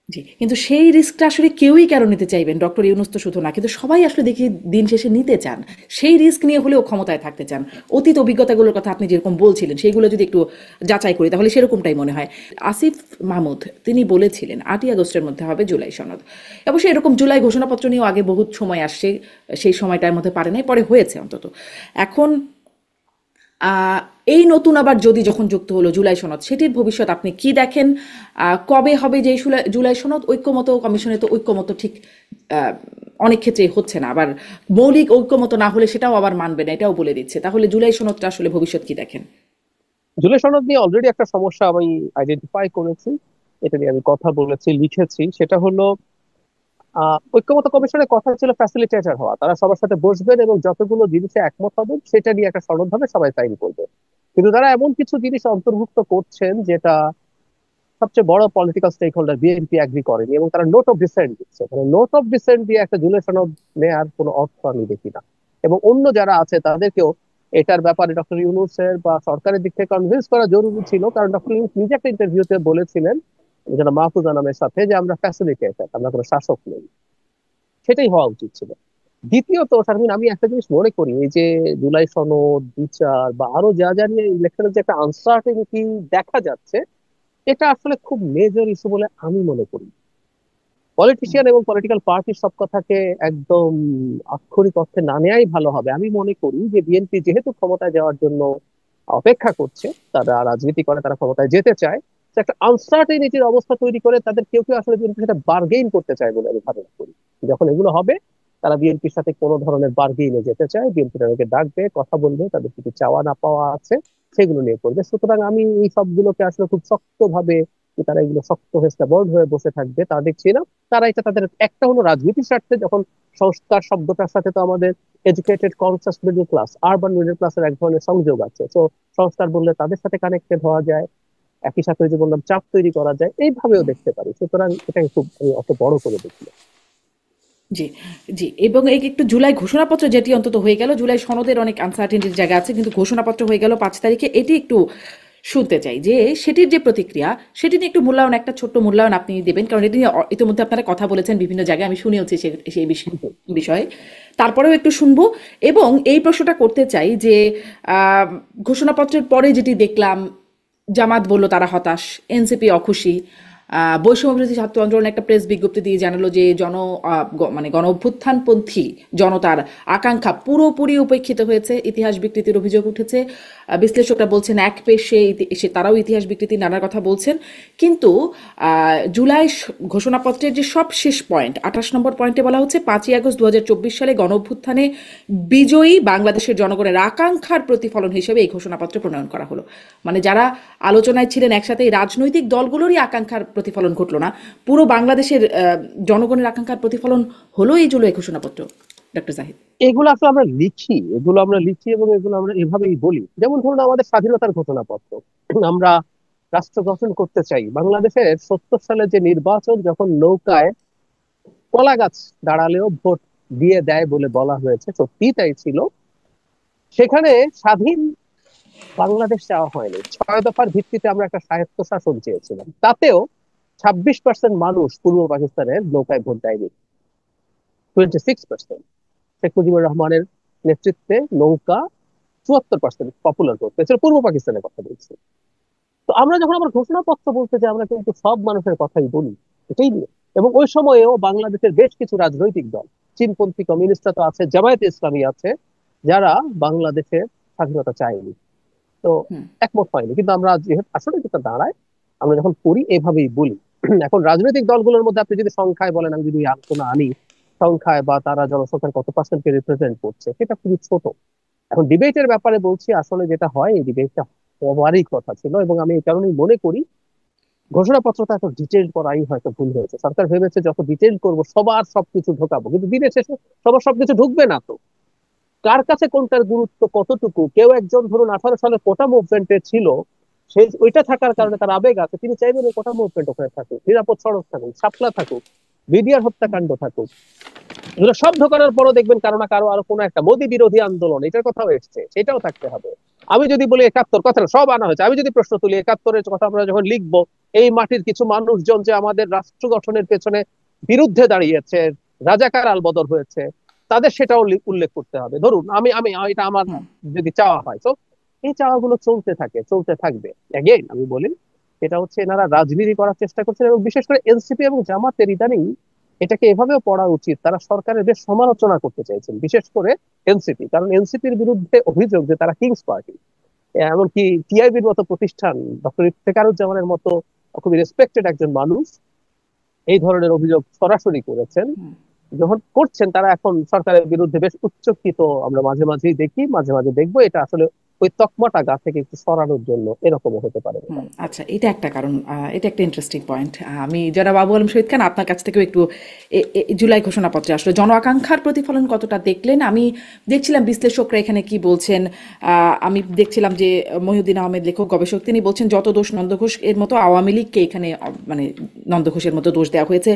জি, কিন্তু সেই রিস্কটা আসলে কেউই কেন নিতে চাইবেন? ডক্টর ইউনূস তো শুধু না, কিন্তু সবাই আসলে দেখি দিন শেষে নিতে চান। সেই রিস্ক নিয়ে হলেও ক্ষমতায় থাকতে চান। অতীত অভিজ্ঞতাগুলোর কথা আপনি যেরকম বলছিলেন, সেগুলো যদি একটু যাচাই করি, তাহলে সেরকমটাই মনে হয়। আসিফ মাহমুদ তিনি বলেছিলেন 8ই আগস্টের মধ্যে হবে জুলাই সনদ। অবশ্যই এরকম জুলাই ঘোষণাপত্র নিয়েও আগে বহুত সময় আসছে, সেই সময়টার মধ্যে পারে নাই, পরে হয়েছে অন্তত। এখন আহ, এই নতুন আবার যদি যখন যুক্ত হলো জুলাই সনদ, সেটির ভবিষ্যৎ আপনি কি দেখেন? কবে হবে যে জুলাই জুলাই সনদ? ঐক্যমত কমিশনে তো ঐক্যমত ঠিক আহ, অনেক ক্ষেত্রেই হচ্ছে না, আবার মৌলিক ঐক্যমত না হলে সেটাও আবার মানবে না, এটাও বলে দিচ্ছে। তাহলে জুলাই সনদটা আসলে ভবিষ্যৎ কি দেখেন? জুলাই সনদ নিয়ে অলরেডি একটা সমস্যা আমি আইডেন্টিফাই করেছি, এটা নিয়ে আমি কথা বলেছি, লিখেছি। সেটা হলো ঐক্যমত্য কমিশনের কথা ছিল ফ্যাসিলিটেটর হওয়া, তারা সবার সাথে বসবেন এবং যতগুলো জিনিসে একমত হবেন সেটা নিয়ে একটা সনদ হবে, সবাই সাইন করবে। কিন্তু তারা এমন কিছু জিনিস অন্তর্ভুক্ত করছেন যেটা সবচেয়ে বড় political stakeholder BNP agree করেনি, এবং তারা নোট অফ ডিসেন্ট দিচ্ছে। মানে নোট অফ ডিসেন্ট দিয়ে একটা জুলাই সনদ নেওয়ার কোনো অর্থ আমি দেখি না। এবং অন্য যারা আছে তাদেরকেও এটার ব্যাপারে ডক্টর ইউনূসের বা সরকারের দিক থেকে কনভিন্স করা জরুরি ছিল, কারণ ডক্টর ইউনূস নিজে একটা ইন্টারভিউতে বলেছিলেন যেটা মাহফুজ আনামের সাথে, যে আমরা ফ্যাসিলিটেটর, আমরা কোনো শাসক নই। সেটাই হওয়া উচিত ছিল। দ্বিতীয়ত শারমিন, আমি একটা জিনিস মনে করি, এই যে জুলাই সনদ, বিচার বা আরো যা যা নিয়ে ইলেকশনের যে একটা আনসার্টেনিটি দেখা যাচ্ছে, এটা আসলে খুব মেজর ইস্যু বলে আমি মনে করি। পলিটিশিয়ান এবং পলিটিক্যাল পার্টির সব কথাকে একদম আক্ষরিক অর্থে না নেওয়াই ভালো হবে। আমি মনে করি যে বিএনপি যেহেতু ক্ষমতায় যাওয়ার জন্য অপেক্ষা করছে, তারা রাজনীতি করে, তারা ক্ষমতায় যেতে চায়, তো একটা আনসার্টেনিটির অবস্থা তৈরি করে তাদের কেউ কেউ আসলে বিএনপির সাথে বার্গেইন করতে চায় বলে আমি ধারণা করি। যখন এগুলো হবে, তারা বিএনপির সাথে কোনো ধরনের বার্গেইনে যেতে চায়, বিএনপি তাদেরকে ডাকবে, কথা বলবে, তাদের কিছু চাওয়া না পাওয়া আছে সেগুলো নিয়ে করবে। সুতরাং আমি এই সবগুলোকে আসলে খুব শক্তভাবে, যে তারা এগুলো শক্ত হয়ে স্টেবল হয়ে বসে থাকবে তা দেখছি না। তারা এটা তাদের একটা হলো রাজনীতির স্বার্থে, যখন সংস্কার শব্দটার সাথে তো আমাদের educated conscious middle class, urban middle ক্লাসের এক ধরনের সংযোগ আছে। তো সংস্কার বললে তাদের সাথে কানেক্টেড হওয়া যায়, একই সাথে ওই যে বললাম চাপ তৈরি করা যায়, এইভাবেও দেখতে পারি। সুতরাং এটাকে খুব আমি অত বড় করে দেখি না। জি, জি। এবং এই একটু জুলাই ঘোষণাপত্র যেটি অন্তত হয়ে গেল, জুলাই সনদের অনেক আনসার্টেনিটির জায়গা আছে, কিন্তু ঘোষণাপত্র হয়ে গেল 5 তারিখে, এটি একটু শুনতে চাই যে সেটির যে প্রতিক্রিয়া, সেটি নিয়ে একটু মূল্যায়ন, একটা ছোট্ট মূল্যায়ন আপনি দেবেন, কারণ এটি নিয়ে ইতিমধ্যে আপনারা কথা বলেছেন বিভিন্ন জায়গায়, আমি শুনেওছি সেই বিষয়ে। তারপরেও একটু শুনবো। এবং এই প্রশ্নটা করতে চাই যে আহ, ঘোষণাপত্রের পরে যেটি দেখলাম, জামাত বলল তারা হতাশ, এনসিপি অখুশি, বৈষম্য বিরোধী ছাত্র আন্দোলন একটা প্রেস বিজ্ঞপ্তি দিয়ে জানালো যে মানে গণ অভ্যুত্থানপন্থী জনতার আকাঙ্ক্ষা পুরোপুরি উপেক্ষিত হয়েছে, ইতিহাস বিকৃতির অভিযোগ উঠেছে। বিশ্লেষকরা বলছেন এক পেশে তারাও ইতিহাস বিকৃতি নানার কথা বলছেন। কিন্তু জুলাই ঘোষণাপত্রের যে সব শেষ পয়েন্ট 28 নম্বর পয়েন্টে বলা হচ্ছে 5ই আগস্ট 2024 সালে গণ অভ্যুত্থানে বিজয়ী বাংলাদেশের জনগণের আকাঙ্ক্ষার প্রতিফলন হিসেবে এই ঘোষণাপত্র প্রণয়ন করা হলো। মানে যারা আলোচনায় ছিলেন একসাথে, এই রাজনৈতিক দলগুলোরই আকাঙ্ক্ষার প্রতিফলন ঘটলো না, পুরো বাংলাদেশের জনগণের আকাঙ্ক্ষার প্রতিফলন হলো এই জুলাই ঘোষণাপত্র। ডক্টর জাহিদ, এগুলো আসলে আমরা লিখি এবং এগুলো আমরা এভাবেই বলি। যেমন ধরুন আমাদের স্বাধীনতার ঘোষণাপত্র, আমরা রাষ্ট্র গঠন করতে চাই। বাংলাদেশের 70 সালে যে নির্বাচন, যখন নৌকায় কলা গাছ দাঁড়ালেও ভোট দিয়ে দেয় বলে বলা হয়েছে, সত্যি তাই ছিল। সেখানে স্বাধীন বাংলাদেশ চাওয়া হয়নি, 6 দফার ভিত্তিতে আমরা একটা স্বায়ত্তশাসন চেয়েছিলাম। তাতেও 26% মানুষ পূর্ব পাকিস্তানের নৌকায় ভোট দেয়নি, 26%। শেখ মুজিবুর রহমানের নেতৃত্বে নৌকা 74% পপুলার ভোট পেয়েছিল, পূর্ব পাকিস্তানের কথা বলছি। তো আমরা যখন আমার ঘোষণাপত্র বলতে যে আমরা কিন্তু সব মানুষের কথাই বলি, এটাই নিয়ে। এবং ওই সময়েও বাংলাদেশের বেশ কিছু রাজনৈতিক দল, চীনপন্থী কমিউনিস্টরা তো আছে, জামায়াতে ইসলামী আছে, যারা বাংলাদেশের স্বাধীনতা চায়নি, তো একমত হয়নি। কিন্তু আমরা যেহেতু আসলে যেটা দাঁড়ায়, আমরা যখন করি এভাবেই বলি। এখন রাজনৈতিক দলগুলোর মধ্যে আপনি যদি সংখ্যায় বলেন, আমি যদি আলোচনা আনি সংখ্যায় বা তারা জনসংখ্যার কত পার্সেন্টকে রিপ্রেজেন্ট করছে, সেটা খুবই ছোট। এখন ডিবেটের ব্যাপারে বলছি, আসলে যেটা হয়, এই ডিবেটটা হওয়ারই কথা ছিল। এবং আমি এই কারণেই মনে করি ঘোষণাপত্রটা এত ডিটেইল করাই হয়তো ভুল হয়েছে। সরকার ভেবেছে যত ডিটেইল করব সবার সবকিছু ঢোকাবো, কিন্তু দিনের শেষে সবার সবকিছু ঢুকবে না। তো কার কাছে কোনটার গুরুত্ব কতটুকু, কেউ একজন ধরুন 18 সালে কোটা মুভমেন্টে ছিল, সে ওইটা থাকার কারণে তার আবেগ আছে, তিনি চাইবেন এই কোটা মুভমেন্ট ওখানে থাকুক, নিরাপদ সড়ক থাকুক, শাপলা থাকুক, বিডিআর হত্যাকাণ্ড থাকুক। এগুলো সব ঢোকানোর পরও দেখবেন কারো না কারো আরো কোনো একটা মোদী বিরোধী আন্দোলন, এটার কথাও এসছে, সেটাও থাকতে হবে। আমি যদি বলি 71 কথা সব আনা হয়েছে, আমি যদি প্রশ্ন তুলি 71-এর কথা আমরা যখন লিখবো, এই মাটির কিছু মানুষজন যে আমাদের রাষ্ট্র গঠনের পেছনে বিরুদ্ধে দাঁড়িয়েছে, রাজাকার আলবদর হয়েছে, তাদের সেটাও উল্লেখ করতে হবে। ধরুন আমি আমি এটা আমার যদি চাওয়া হয়, তো এই চাওয়াগুলো চলতে থাকে, চলতে থাকবে। এগেইন আমি বলি, এটা হচ্ছে এনারা রাজনীতি করার চেষ্টা করছেন, এবং বিশেষ করে এনসিপি এবং জামাতের ইদানিং এটাকে এভাবেও পড়া উচিত, তারা সরকারের বেশ সমালোচনা করতে চাইছেন, বিশেষ করে এনসিপি। কারণ এনসিপির বিরুদ্ধে অভিযোগ যে তারা কিংস পার্টি, এমনকি টিআইবির মতো প্রতিষ্ঠান, ডক্টর ইফতেখারুজ্জামানের মতো খুবই রেসপেক্টেড একজন মানুষ এই ধরনের অভিযোগ সরাসরি করেছেন। যখন করছেন, তারা এখন সরকারের বিরুদ্ধে বেশ উচ্চকিত আমরা মাঝে মাঝেই দেখি, মাঝে মাঝে দেখবো। এটা আসলে ওই তকমাটা গা থেকে একটু সরানোর জন্য এরকমও হতে পারে। আচ্ছা, এটা একটা কারণ, এটা একটা ইন্টারেস্টিং পয়েন্ট। আমি জনাব আবু আলম শহীদ খান, আপনার কাছ থেকেও একটু জুলাই ঘোষণাপত্রে আসলে জন আকাঙ্ক্ষার প্রতিফলন কতটা দেখলেন? আমি দেখছিলাম বিশ্লেষকরা এখানে কি বলছেন। আমি দেখছিলাম যে মহিউদ্দিন আহমেদ, লেখক গবেষক, তিনি বলছেন যত দোষ নন্দঘোষ এর মতো আওয়ামী লীগকে এখানে মানে নন্দঘোষের মতো দোষ দেওয়া হয়েছে।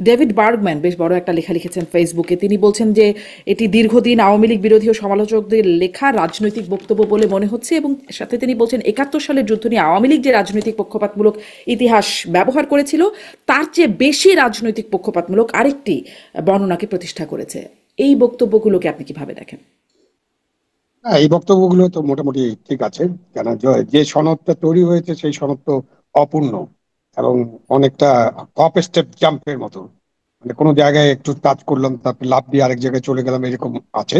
ডেভিড বার্গম্যান বেশ বড় একটা লেখা লিখেছেন ফেসবুকে, তিনি বলছেন যে এটি দীর্ঘদিন আওয়ামী লীগ বিরোধী ও সমালোচকদের লেখা রাজনৈতিক বক্তব্য বলে মনে হচ্ছে। এবং সাথে তিনি বলছেন 71 সালের যুদ্ধ নিয়ে আওয়ামী লীগ যে রাজনৈতিক পক্ষপাতমূলক ইতিহাস ব্যবহার করেছিল, তার চেয়ে বেশি রাজনৈতিক পক্ষপাতমূলক আরেকটি বর্ণনাকে প্রতিষ্ঠা করেছে। এই বক্তব্যগুলোকে আপনি কিভাবে দেখেন? হ্যাঁ, এই বক্তব্যগুলো তো মোটামুটি ঠিক আছে। কেন যে সনদটা তৈরি হয়েছে সেই সনদ তো অপূর্ণ এবং অনেকটা হপ স্টেপ জাম্পের মতো, মানে কোনো জায়গায় একটু টাচ করলাম, তারপর লাফ দিয়ে আরেক জায়গায় চলে গেলাম, এরকম আছে।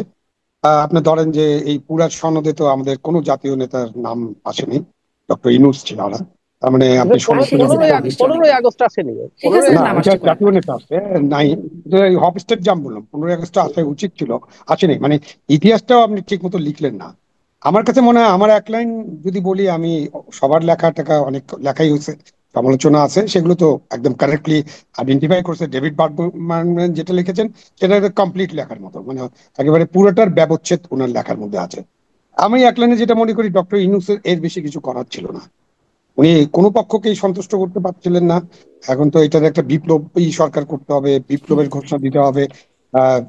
আপনি ধরেন যে এই পুরা সনদে তো আমাদের কোনো জাতীয় নেতার নাম আসেনি, ডক্টর ইউনূস ছিল না। তার মানে আপনি সনদটা যখন পড়বেন, 15ই আগস্ট আসেনি, শেখ হাসিনার না নাম এটা আসছে কয়েকবার। জাতীয় নেতা আছে নাই, হপ স্টেপ জাম্প বললাম, 15ই আগস্ট আসা উচিত ছিল, আসেনি। মানে ইতিহাসটাও আপনি ঠিক মতো লিখলেন না। আমার কাছে মনে হয়, আমার এক লাইন যদি বলি, আমি সবার লেখা টেখা অনেক লেখাই হয়েছে, সমালোচনা আছে, সেগুলো তো একদম কারেক্টলি আইডেন্টিফাই করছে। ডেভিড বার্গম্যান যেটা লিখেছেন সেটা কমপ্লিট লেখার মতো, মানে একেবারে পুরোটার ব্যবচ্ছেদ ওনার লেখার মধ্যে আছে। আমি এক লাইনে যেটা মনে করি, ডক্টর ইউনূসের এর বেশি কিছু করার ছিল না, উনি কোনো পক্ষকেই সন্তুষ্ট করতে পারছিলেন না। এখন তো এটার একটা বিপ্লবী সরকার করতে হবে, বিপ্লবের ঘোষণা দিতে হবে।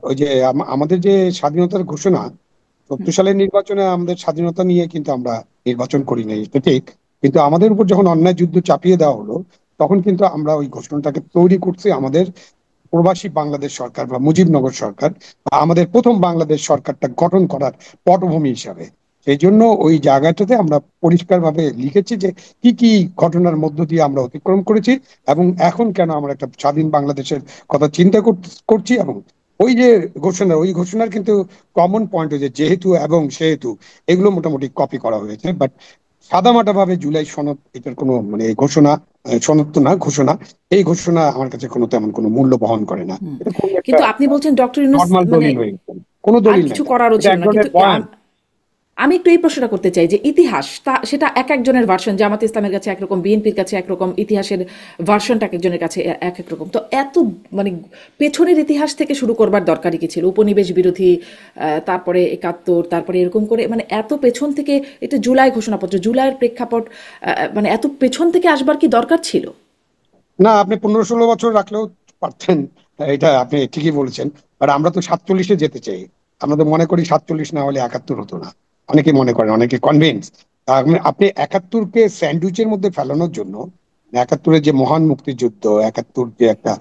ওই যে আমাদের যে স্বাধীনতার ঘোষণা, 70 সালের নির্বাচনে আমাদের স্বাধীনতা নিয়ে কিন্তু আমরা নির্বাচন করি নাই, এটা ঠিক। কিন্তু আমাদের উপর যখন অন্যায় যুদ্ধ চাপিয়ে দেওয়া হলো, তখন কিন্তু আমরা ওই ঘোষণাটাকে তৈরি করছি আমাদের প্রবাসী বাংলাদেশ সরকার বা মুজিবনগর সরকার, বা আমাদের প্রথম বাংলাদেশ সরকারটা গঠন করার পটভূমি হিসাবে। সেই জন্য ওই জায়গাটাতে আমরা পরিষ্কারভাবে লিখেছি যে কি কি ঘটনার মধ্য দিয়ে আমরা অতিক্রম করেছি, এবং এখন কেন আমরা একটা স্বাধীন বাংলাদেশের কথা চিন্তা করছি, এবং ওই যে ওই ঘোষণার কিন্তু কমন পয়েন্ট হয়েছে যেহেতু এবং সেহেতু, এগুলো মোটামুটি কপি করা হয়েছে। বাট সাদামাটা ভাবে জুলাই সনদ, এটার কোনো মানে এই ঘোষণা, সনদ তো না, ঘোষণা, এই ঘোষণা আমার কাছে কোনো তেমন কোনো মূল্য বহন করে না। হুম। এটা খুবই একটা কিন্তু আপনি বলছেন ডক্টর ইউনূস নর্মাল মানে দলিল হয়ে গেছে, কোনো আর দলিল নাই, কিছু করারও এটা ছিল এক না, কিন্তু ধরনের বয়ান। আমি একটু এই প্রশ্নটা করতে চাই যে ইতিহাস সেটা এক একজনের ভার্সন, জামাত ইসলামের কাছে একরকম, বিএনপির কাছে একরকম, ইতিহাসের ভার্সনটা এক একজনের কাছে এক এক রকম। তো এত মানে পেছনের ইতিহাস থেকে শুরু করবার দরকারই কি ছিল? উপনিবেশ বিরোধী, তারপরে ৭১, তারপরে এরকম করে মানে এত পেছন থেকে, এটা জুলাই ঘোষণাপত্র, জুলাইয়ের প্রেক্ষাপট, মানে এত পেছন থেকে আসবার কি দরকার ছিল? না, আপনি 15-16 বছর রাখলেও পারতেন, এটা আপনি ঠিকই বলেছেন। আর আমরা তো 47-এ যেতে চাই। আমরা তো মনে করি 47 না হলে 71 হতো না। অনেকে মনে করেন, অনেকে কনভিন্স। আপনি 71-কে স্যান্ডউইচের মধ্যে ফেলানোর জন্য, 71-এর যে মহান মুক্তিযুদ্ধ, 71 যে একটা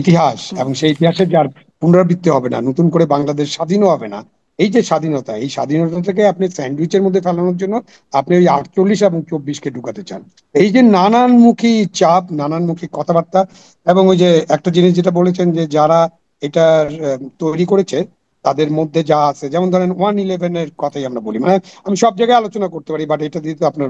ইতিহাস, এবং সেই ইতিহাসের যার পুনরাবৃত্তি হবে না, নতুন করে বাংলাদেশ স্বাধীনও হবে না, এই যে স্বাধীনতা, এই স্বাধীনতাটাকে আপনি স্যান্ডউইচের মধ্যে ফেলানোর জন্য আপনি ওই 48 এবং 24-কে ঢুকাতে চান। এই যে নানানমুখী চাপ, নানানমুখী কথাবার্তা, এবং ওই যে একটা জিনিস যেটা বলেছেন যে যারা এটার তৈরি করেছে তাদের মধ্যে যা আছে, যেমন ধরেন 111-এর কথাই আমরা বলি, মানে আমি সব জায়গায় আলোচনা করতে পারি, বাট এটা দিয়ে তো আপনার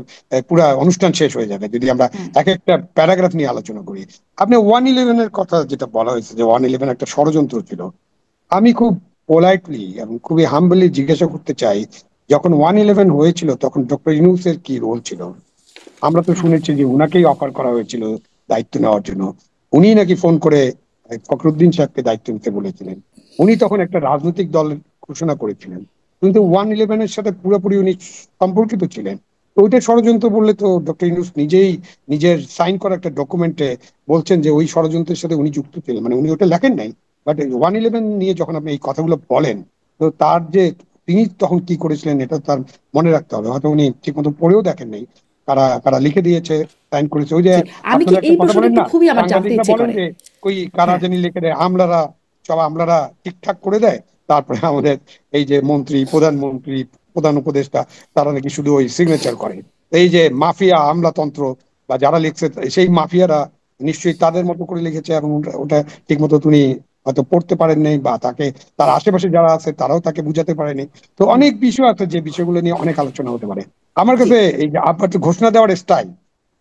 পুরা অনুষ্ঠান শেষ হয়ে যাবে যদি আমরা হুম। এক একটা প্যারাগ্রাফ নিয়ে আলোচনা করি। আপনি 111-এর কথা যেটা বলা হয়েছে যে 111 একটা ষড়যন্ত্র ছিল, আমি খুব পোলাইটলি এবং খুবই হাম্বলি জিজ্ঞাসা করতে চাই, যখন 111 হয়েছিল তখন ডক্টর ইউনূসের কি রোল ছিল? আমরা তো শুনেছি যে উনাকেই অফার করা হয়েছিল দায়িত্ব নেওয়ার জন্য। উনি নাকি ফোন করে ফখরুদ্দিন সাহেবকে দায়িত্ব নিতে বলেছিলেন। উনি তখন একটা রাজনৈতিক দল ঘোষণা করেছিলেন, কিন্তু 111-এর সাথে পুরোপুরি উনি সম্পর্কিত ছিলেন। তো ওইটা ষড়যন্ত্র বললে তো ডক্টর ইউনূস নিজেই নিজের সাইন করা একটা ডকুমেন্টে বলছেন যে ওই ষড়যন্ত্রের সাথে উনি যুক্ত ছিলেন, মানে উনি ওটা লেখেন নাই। বাট 111 নিয়ে যখন আপনি এই কথাগুলো বলেন, তো তার যে তিনি তখন কি করেছিলেন এটা তার মনে রাখতে হবে। হয়তো উনি ঠিক মতো পড়েও দেখেন নাই কারা কারা লিখে দিয়েছে, সাইন করেছে। ওই যে জি, আমি কি আপনারা একটা এই কথা প্রশ্নটা বলেন একটু না, খুবই আমার জানতে সাংবাদিকরা ইচ্ছে বলেন করে। যে ওই কারা হ্যাঁ। জানি লিখে দেয়, আমলারা, সব আমলারা ঠিকঠাক করে দেয়, তারপরে আমাদের এই যে মন্ত্রী, প্রধানমন্ত্রী, প্রধান উপদেষ্টা, তারা নাকি শুধু ওই সিগনেচার করে। এই যে মাফিয়া আমলাতন্ত্র বা যারা লিখছে, সেই মাফিয়ারা নিশ্চয়ই তাদের মতো করে লিখেছে, এবং ওটা ঠিক মতো তিনি হয়তো পড়তে পারেন নাই, বা তাকে তার আশেপাশে যারা আছে তারাও তাকে বুঝাতে পারেনি। তো হুম। অনেক বিষয় আছে যে বিষয়গুলো নিয়ে অনেক আলোচনা হতে পারে। আমার জি। কাছে এই যে আপনার যে ঘোষণা দেওয়ার স্টাইল,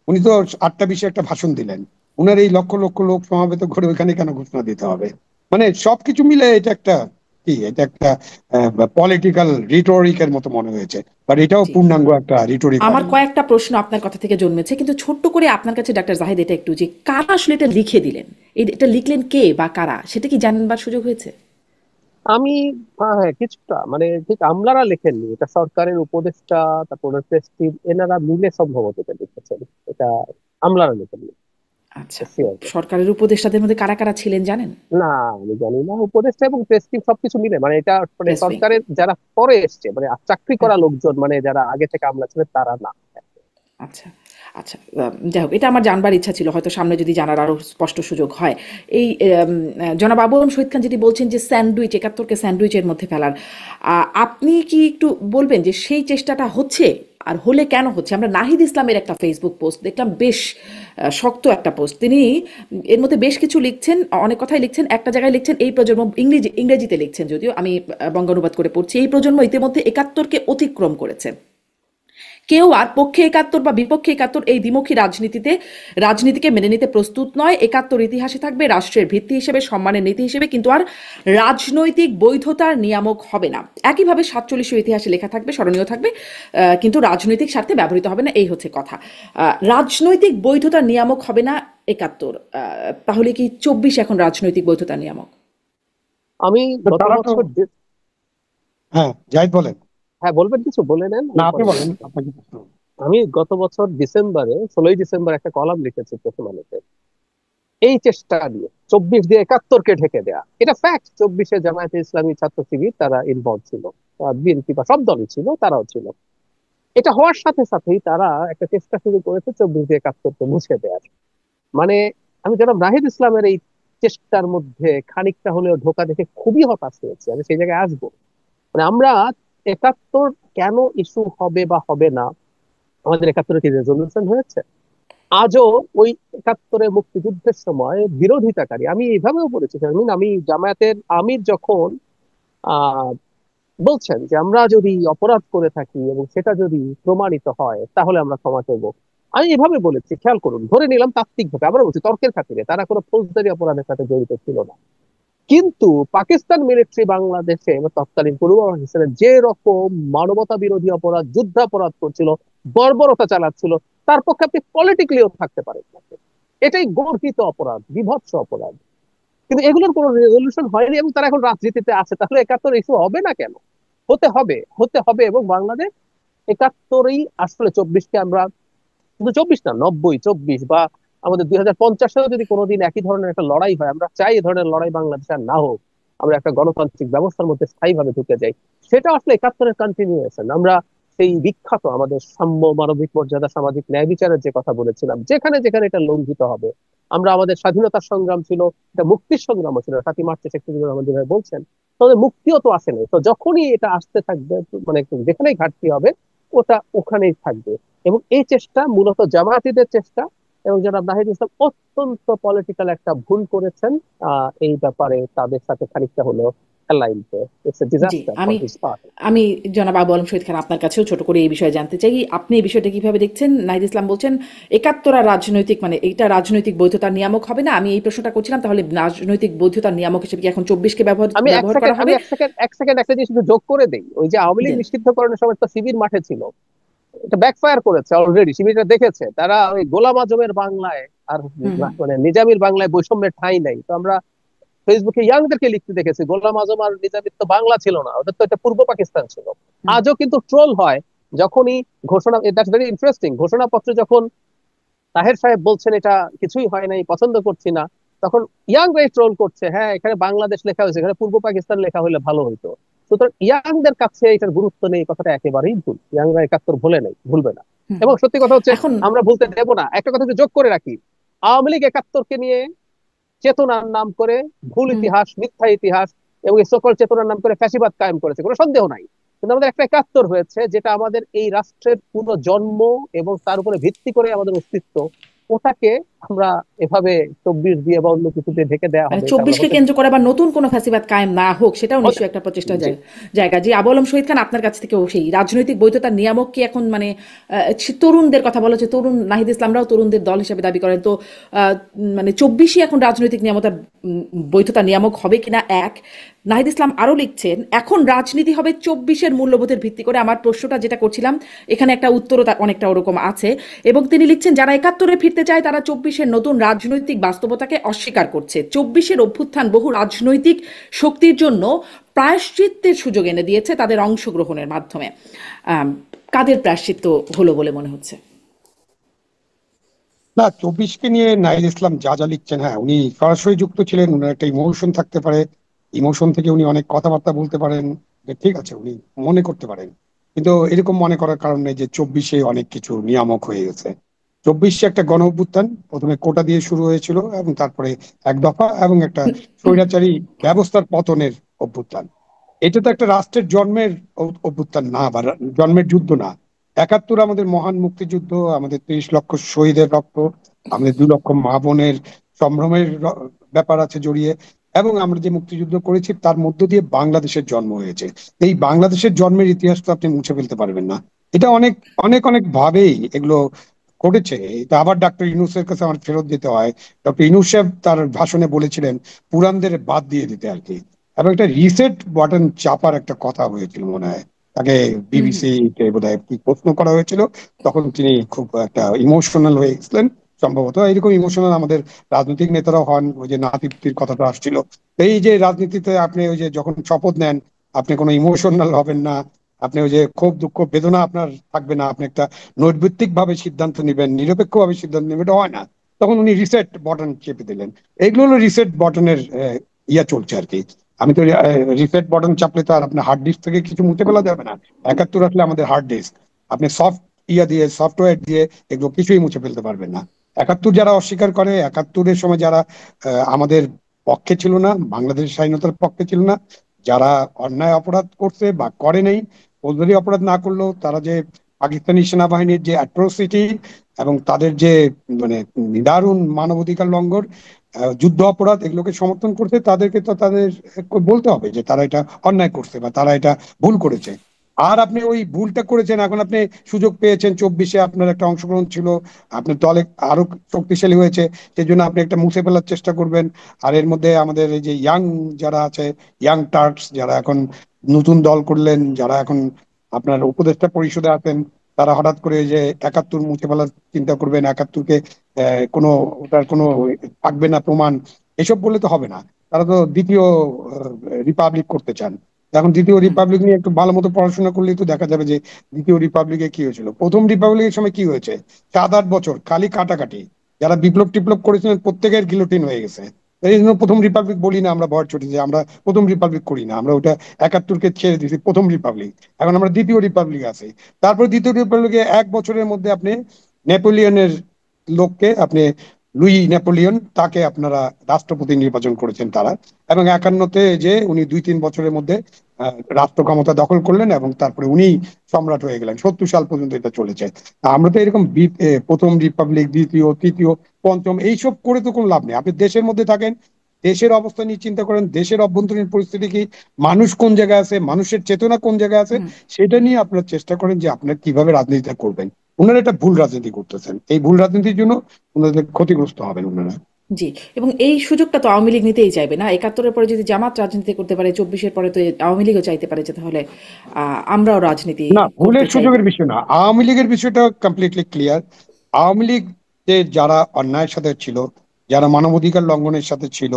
উনি তো 8টা বিষয়ে একটা ভাষণ দিলেন, উনার এই লক্ষ লক্ষ লোক সমাবেত করে ওইখানে কেন ঘোষণা দিতে হবে? মানে সবকিছু মিলে এটা একটা কি, এটা একটা পলিটিক্যাল রিটোরিকের মতো মনে হয়েছে। বাট এটাও জি, পূর্ণাঙ্গ একটা রিটোরিক আমার হয়নি। কয়েকটা প্রশ্ন আপনার কথা থেকে জন্মেছে, কিন্তু ছোট্ট করে আপনার কাছে ডাক্তার জাহিদ এটা একটু, যে কারা আসলে এটা লিখে দিলেন, এটা লিখলেন কে বা কারা, সেটা কি জানবার সুযোগ হয়েছে? আমি হ্যাঁ হ্যাঁ, কিছুটা মানে ঠিক আমলারা লেখেননি, এটা সরকারের উপদেষ্টা, তারপর প্রেস টিম, এনারা মিলে সম্ভবত এটা লিখেছেন। এটা আমলারা লেখেননি, আচ্ছা। শিওর। সরকারের উপদেষ্টাদের মধ্যে কারা কারা ছিলেন জানেন? না, আমি জানি না, উপদেষ্টা এবং প্রেস টিম সবকিছু মিলে, মানে এটা মানে প্রেস উইং। সরকারের যারা পরে এসছে, মানে চাকরি হ্যাঁ। করা লোকজন, মানে যারা আগে থেকে আমলা ছিলেন তারা না। আচ্ছা, আচ্ছা। যাই হোক, এটা আমার জানবার ইচ্ছা ছিল। হয়তো সামনে যদি জানার আরো স্পষ্ট সুযোগ হয়। এই জনাব আবু আলম শহীদ খান যেটি বলছেন যে স্যান্ডউইচ, ৭১-কে স্যান্ডউইচের মধ্যে ফেলার, আপনি কি একটু বলবেন যে সেই চেষ্টাটা হচ্ছে? আর হলে কেন হচ্ছে? আমরা নাহিদ ইসলামের একটা ফেসবুক পোস্ট দেখলাম, বেশ শক্ত একটা পোস্ট। তিনি এর মধ্যে বেশ কিছু লিখছেন, অনেক কথাই লিখছেন। একটা জায়গায় লিখছেন, এই প্রজন্ম, ইংরেজিতে লিখছেন যদিও, আমি বঙ্গানুবাদ করে পড়ছি, এই প্রজন্ম ইতিমধ্যে ৭১-কে অতিক্রম করেছে। কেউ আর পক্ষে ৭১ বা বিপক্ষে ৭১ এই দ্বিমুখী রাজনীতিকে মেনে নিতে প্রস্তুত নয়। ৭১ ইতিহাসে থাকবে রাষ্ট্রের ভিত্তি হিসেবে, সম্মানের নীতি হিসেবে, কিন্তু আর রাজনৈতিক বৈধতার নিয়ামক হবে না। একইভাবে ৪৭ ইতিহাসে লেখা থাকবে, স্মরণীয় থাকবে, কিন্তু রাজনৈতিক স্বার্থে ব্যবহৃত হবে না, এই হচ্ছে কথা। রাজনৈতিক বৈধতার নিয়ামক হবে না ৭১। তাহলে কি ২৪ এখন রাজনৈতিক বৈধতার নিয়ামক? আমি তো গত তারা তো, বছর হ্যাঁ জাহিদ বলেন। হ্যাঁ, বলবেন কিছু বলে নেন, না, আমি আপনি পরে বলেন, বলছি। আপনাকে প্রশ্ন। আমি গত বছর ডিসেম্বরে, 16ই ডিসেম্বর একটা কলাম লিখেছি প্রথম আলোতে, এই চেষ্টা নিয়ে 24 দিয়ে ৭১-কে ঢেকে দেয়া। এটা ফ্যাক্ট, 24-এ জামায়াতে ইসলামী ছাত্র শিবির তারা ইনভলভ ছিল, বিএনপি বা সব দলই ছিল, তারাও ছিল। এটা হওয়ার সাথে সাথেই তারা একটা চেষ্টা শুরু করেছে 24-দিয়ে ৭১-কে মুছে দেওয়ার। মানে আমি যেন নাহিদ ইসলামের এই চেষ্টার মধ্যে খানিকটা হলেও ধোকা দেখে খুবই হতাশ হয়েছে। আমি সেই জায়গায় আসবো। মানে আমরা ৭১ কেন ইস্যু হবে বা হবে না, আমাদের ৭১-এ কি রেজলিউশন হয়েছে? আজও ওই একাত্তরে মুক্তিযুদ্ধের সময় বিরোধিতাকারী, আমি এইভাবেও বলেছি শারমিন, আমি জামায়াতের আমির যখন আহ বলছেন যে আমরা যদি অপরাধ করে থাকি এবং সেটা যদি প্রমাণিত হয় তাহলে আমরা ক্ষমা করবো, আমি এভাবে বলেছি, খেয়াল করুন, ধরে নিলাম তাত্ত্বিকভাবে, আমরা বলছি তর্কের খাতিরে তারা কোনো ফৌজদারি অপরাধের সাথে জড়িত ছিল না, কিন্তু পাকিস্তান মিলিটারি বাংলাদেশে বা তৎকালীন পূর্ব পাকিস্তানে যে রকম মানবতা বিরোধী অপরাধ, যুদ্ধাপরাধ করছিল, বর্বরতা চালাচ্ছিল, তার পক্ষে আপনি পলিটিক্যালিও থাকতে পারেন না। এটাই গর্হিত অপরাধ, বিভৎস অপরাধ, কিন্তু এগুলোর কোনো রেজলিউশন হয়নি এবং তারা এখন রাজনীতিতে আছে। তাহলে একাত্তর ইস্যু হবে না কেন? হতে হবে, হতে হবে। এবং বাংলাদেশ একাত্তরেই আসলে চব্বিশকে আমরা, শুধু চব্বিশ না, 90, 24 বা আমাদের 2050-এও যদি কোনোদিন একই ধরনের একটা লড়াই হয়, আমরা চাই এই ধরনের লড়াই বাংলাদেশে আর না হোক, আমরা একটা গণতান্ত্রিক ব্যবস্থার মধ্যে স্থায়ীভাবে ঢুকে যাই। সেটা আসলে একাত্তরের কন্টিনিউয়েশন। আমরা সেই বিখ্যাত আমাদের সাম্য, মানবিক মর্যাদা, সামাজিক ন্যায় বিচারের যে কথা বলেছিলাম, যেখানে যেখানে এটা লঙ্ঘিত হবে, আমরা আমাদের স্বাধীনতার সংগ্রাম ছিল, এটা মুক্তির সংগ্রামও ছিল, 7ই মার্চে শেখ মুজিবুর রহমান যেভাবে বলছেন, তাহলে মুক্তিও তো আসেনি। তো যখনই এটা আসতে থাকবে, মানে যেখানেই ঘাটতি হবে, ওটা ওখানেই থাকবে। এবং এই চেষ্টা মূলত জামায়াতীদের চেষ্টা, এবং জনাব নাহিদ ইসলাম অত্যন্ত পলিটিক্যাল একটা ভুল করেছেন এই ব্যাপারে তাদের সাথে খানিকটা হলেও aligned. It's a G, disaster for আমি হিজ পার্ট। আমি জনাব আবু আলম শহীদ খান আপনার কাছেও ছোট করে এই বিষয়ে জানতে চাই, আপনি এই বিষয়টা কিভাবে দেখছেন? নাহিদ ইসলাম বলছেন একাত্তর আর রাজনৈতিক, মানে এটা রাজনৈতিক বৈধতার নিয়ামক হবে না। আমি এই প্রশ্নটা করছিলাম, তাহলে রাজনৈতিক বৈধতার নিয়ামক হিসেবে কি এখন 24কে ব্যবহার আমি এক ব্যবহার করা সেকেন্ড আমি হবে? এক সেকেন্ড একটা জিনিস শুধু যোগ করে দেই। ওই যে আওয়ামী লীগ দেন। নিষিদ্ধকরণের সময় তো শিবির মাঠে ছিল, এটা ব্যাকফায়ার করেছে অলরেডি। শিবিরটা দেখেছে, তারা ওই গোলাম আজমের বাংলায় আর হুম, হুম, মানে নিজামীর বাংলায় বৈষম্যের ঠাঁই নাই। তো আমরা ফেসবুকে ইয়াংদেরকে লিখতে দেখেছি, গোলাম আজম আর নিজামীর তো বাংলা ছিল না, ওদের তো এটা পূর্ব পাকিস্তান ছিল। হুম, আজও কিন্তু ট্রোল হয় যখনই ঘোষণা, দ্যাটস ভেরি ইন্টারেস্টিং, ঘোষণাপত্রে যখন তাহের সাহেব বলছেন এটা কিছুই হয় নাই, পছন্দ করছি না, তখন ইয়াংরাই ট্রোল করছে, হ্যাঁ এখানে বাংলাদেশ লেখা হয়েছে, এখানে পূর্ব পাকিস্তান লেখা হলে ভালো হইতো। সুতরাং ইয়াংদের কাছে এটার গুরুত্ব নেই, কথাটা একেবারেই ভুল। ইয়াংরা একাত্তর ভুলে নেই, ভুলবে না। হুম, এবং হুম। সত্যি কথা হচ্ছে, এখন আমরা ভুলতে দেব না। একটা কথা যোগ করে রাখি, আওয়ামী লীগ একাত্তরকে নিয়ে চেতনার নাম করে ভুল হুম, ইতিহাস, মিথ্যা ইতিহাস এবং এই সকল চেতনার নাম করে ফ্যাসিবাদ কায়েম করেছে, কোনো সন্দেহ নাই। কিন্তু আমাদের একটা একাত্তর হয়েছে, যেটা আমাদের এই রাষ্ট্রের পুরো জন্ম এবং তার উপরে ভিত্তি করে আমাদের অস্তিত্ব, ওটাকে আমরা এভাবে 24 দিয়ে বা অন্য কিছু দিয়ে ঢেকে দেওয়া মানে হবে, এটা আমরা 24কে হতে কেন্দ্র করে আবার নতুন কোনো ফ্যাসিবাদ কায়েম না হোক, সেটাও হতে নিশ্চয়ই একটা প্রচেষ্টার জি। জায়গা। জি, আবু আলম শহীদ খান, আপনার কাছ থেকেও সেই রাজনৈতিক বৈধতার নিয়ামক কি এখন, মানে তরুণদের কথা বলা হচ্ছে, তরুণ নাহিদ ইসলামরাও তরুণদের দল হিসেবে দাবি করেন, তো মানে 24ই এখন রাজনৈতিক নিয়ামতার বৈধতার নিয়ামক হবে কিনা এক। নাহিদ ইসলাম আরও লিখছেন এখন রাজনীতি হবে 24-এর মূল্যবোধের ভিত্তি করে। আমার প্রশ্নটা যেটা করছিলাম, এখানে একটা উত্তরও অনেকটা ওরকম আছে। এবং তিনি লিখছেন যারা 71-এ ফিরতে চায় তারা 24-এর নতুন রাজনৈতিক বাস্তবতাকে অস্বীকার করছে। 24-এর অভ্যুত্থান বহু রাজনৈতিক শক্তির জন্য প্রায়শ্চিত্তের সুযোগ এনে দিয়েছে তাদের অংশগ্রহণের মাধ্যমে। আম, কাদের প্রায়শ্চিত্ত হলো বলে মনে হচ্ছে? না, 24কে নিয়ে নাহিদ ইসলাম যা যা লিখছেন, হ্যাঁ উনি সরাসরি যুক্ত ছিলেন, উনার একটা ইমোশন থাকতে পারে, ইমোশন থেকে উনি অনেক কথাবার্তা বলতে পারেন, যে ঠিক আছে উনি মনে করতে পারেন। কিন্তু এরকম মনে করার কারণে যে 24-এ অনেক কিছু নিয়ামক হয়ে গেছে। 24-এ একটা গণ অভ্যুত্থান, প্রথমে কোটা দিয়ে শুরু হয়েছিল এবং তারপরে এক দফা এবং একটা স্বৈরাচারী ব্যবস্থার পতনের অভ্যুত্থান। এটা তো একটা রাষ্ট্রের জন্মের অভ্যুত্থান না, বা জন্মের যুদ্ধ না। 71 আমাদের মহান মুক্তিযুদ্ধ, আমাদের 30 লক্ষ শহীদের রক্ত, আমাদের 2 লক্ষ মা বোনের সম্ভ্রমের ব্যাপার আছে জড়িয়ে, এবং আমরা যে মুক্তিযুদ্ধ করেছি তার মধ্য দিয়ে বাংলাদেশের জন্ম হয়েছে। এই বাংলাদেশের জন্মের ইতিহাস তো আপনি মুছে ফেলতে পারবেন না। এটা অনেক অনেক অনেক ভাবেই এগুলো ঘটেছে। এটা আবার ডক্টর ইউনূসের কাছে আমার ফেরত দিতে হয়। ডক্টর ইউনূস সাহেব তার ভাষণে বলেছিলেন পুরানদের বাদ দিয়ে দিতে আর কি, এবং একটা রিসেট বাটন চাপার একটা কথা হয়েছিল মনে হয়। তাকে হুম, হুম। বিবিসি তে বোধহয় কি প্রশ্ন করা হয়েছিল, তখন তিনি খুব একটা ইমোশনাল হয়ে গেছিলেন। সম্ভবত এরকম ইমোশনাল আমাদের রাজনৈতিক নেতারাও হন। ওই যে নাতিত্বের কথাটা আসছিল, এই যে রাজনীতিতে আপনি ওই যে যখন শপথ নেন, আপনি কোনো ইমোশনাল হবেন না, আপনি ওই যে ক্ষোভ দুঃখ বেদনা আপনার থাকবে না, আপনি একটা নৈর্ব্যক্তিক ভাবে সিদ্ধান্ত নেবেন, নিরপেক্ষ ভাবে সিদ্ধান্ত নেবেন, এটা হয় না। তখন উনি রিসেট বটন চেপে দিলেন। এগুলো হলো রিসেট বটনের ইয়া চলছে আর কি। আমি তো রিসেট বটন চাপলে তো আর আপনার হার্ড ডিস্ক থেকে কিছু মুছে ফেলা যাবে না। 71 আসলে আমাদের হার্ড ডিস্ক, আপনি সফট ইয়া দিয়ে, সফটওয়্যার দিয়ে এগুলো কিছুই মুছে ফেলতে পারবেন না। 71 যারা অস্বীকার করে, 71-এর সময় যারা আমাদের পক্ষে ছিল না, বাংলাদেশের স্বাধীনতার পক্ষে ছিল না, যারা অন্যায় অপরাধ করছে বা করে নাই, ফৌজদারি অপরাধ না করলেও তারা যে পাকিস্তানি সেনাবাহিনীর যে অ্যাট্রোসিটি এবং তাদের যে মানে নিদারুণ মানবাধিকার লঙ্ঘন, যুদ্ধ অপরাধ, এগুলোকে সমর্থন করতে তাদেরকে তো তাদের বলতে হবে যে তারা এটা অন্যায় করছে বা তারা এটা ভুল করেছে। আর আপনি ওই ভুলটা করেছেন, এখন আপনি সুযোগ পেয়েছেন, 24-এ আপনার একটা অংশগ্রহণ ছিল, আপনার দলে আরো শক্তিশালী হয়েছে, সেই জন্য আপনি একটা মুছে ফেলার চেষ্টা করবেন। আর এর মধ্যে আমাদের এই যে ইয়াং যারা আছে, ইয়াং টার্কস যারা এখন নতুন দল করলেন, যারা এখন আপনার উপদেষ্টা পরিষদে আছেন, তারা হঠাৎ করে যে 71 মুছে ফেলার চিন্তা করবেন, 71-কে কোনো ওটার কোনো থাকবে না প্রমাণ, এসব বললে তো হবে না। তারা তো দ্বিতীয় রিপাবলিক করতে চান। এখন দ্বিতীয় হুম, রিপাবলিক নিয়ে একটু ভালো মতো পড়াশোনা করলেই তো দেখা যাবে যে দ্বিতীয় রিপাবলিকে কি হয়েছিল, প্রথম রিপাবলিকের সময় কি হয়েছে। 7-8 বছর খালি কাটাকাটি, যারা বিপ্লব টিপ্লব করেছিলেন প্রত্যেকের গিলোটিন হয়ে গেছে। এই জন্য প্রথম রিপাবলিক বলি না আমরা, ভর চটি যে আমরা প্রথম রিপাবলিক করি না, আমরা ওটা 71-কে ছেড়ে দিয়েছি প্রথম রিপাবলিক। এখন আমরা দ্বিতীয় রিপাবলিক আছি। তারপর দ্বিতীয় রিপাবলিকে 1 বছরের মধ্যে আপনি নেপোলিয়নের লোককে আপনি, লুই নেপোলিয়ন, তাকে আপনারা রাষ্ট্রপতি নির্বাচন করেছেন তারা, এবং 51-তে যে উনি 2-3 বছরের মধ্যে রাষ্ট্র ক্ষমতা দখল করলেন এবং তারপরে উনি সম্রাট হয়ে গেলেন। 70 সাল পর্যন্ত এটা চলেছে। আমরা তো এরকম প্রথম রিপাবলিক, দ্বিতীয়, তৃতীয়, পঞ্চম এইসব করে তো কোনো লাভ নেই। আপনি দেশের মধ্যে থাকেন, দেশের অবস্থা নিয়ে চিন্তা করেন, দেশের অভ্যন্তরীণ পরিস্থিতি কি, মানুষ কোন জায়গায় আছে, মানুষের চেতনা কোন জায়গায় আছে, হুম। সেটা নিয়ে আপনারা চেষ্টা করেন যে আপনার কিভাবে রাজনীতিটা করবেন। ওনারা একটা ভুল রাজনীতি করতেছেন, এই ভুল রাজনীতির জন্য ওনাদের ক্ষতিগ্রস্ত হবেন ওনারা। জি, এবং এই সুযোগটা তো আওয়ামী লীগ নিতেই চাইবে না। 71-এর পরে যদি জামাত রাজনীতি করতে পারে, 24-এর পরে তো আওয়ামী লীগও চাইতে পারে যে তাহলে আমরাও রাজনীতি না, করতে ভুলের চাইবো। সুযোগের বিষয় না, আওয়ামী লীগের বিষয়টা কমপ্লিটলি ক্লিয়ার। আওয়ামী লীগ যে যারা অন্যায়ের সাথে ছিল, যারা মানবাধিকার লঙ্ঘনের সাথে ছিল,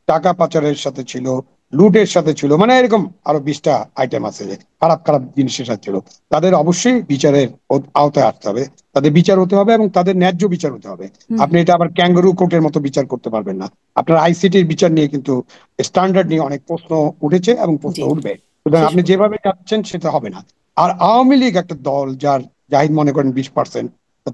টাকা পাচারের সাথে ছিল, লুটের সাথে ছিল, মানে এরকম আরো 20টা আইটেম আছে যে খারাপ খারাপ জিনিসের সাথে ছিল, তাদের অবশ্যই বিচারের আওতায় আসতে হবে। তাদের বিচার হতে হবে এবং তাদের ন্যায্য বিচার হতে হবে। হুম, আপনি এটা আবার ক্যাঙ্গারু কোর্টের মতো বিচার করতে পারবেন না। আপনার আইসিটির বিচার নিয়ে কিন্তু স্ট্যান্ডার্ড নিয়ে অনেক প্রশ্ন উঠেছে এবং প্রশ্ন জি, উঠবে। সুতরাং শেষ আপনি করব। যেভাবে যাচ্ছেন সেটা হবে না। আর আওয়ামী লীগ একটা দল যার জাহিদ মনে করেন 20%,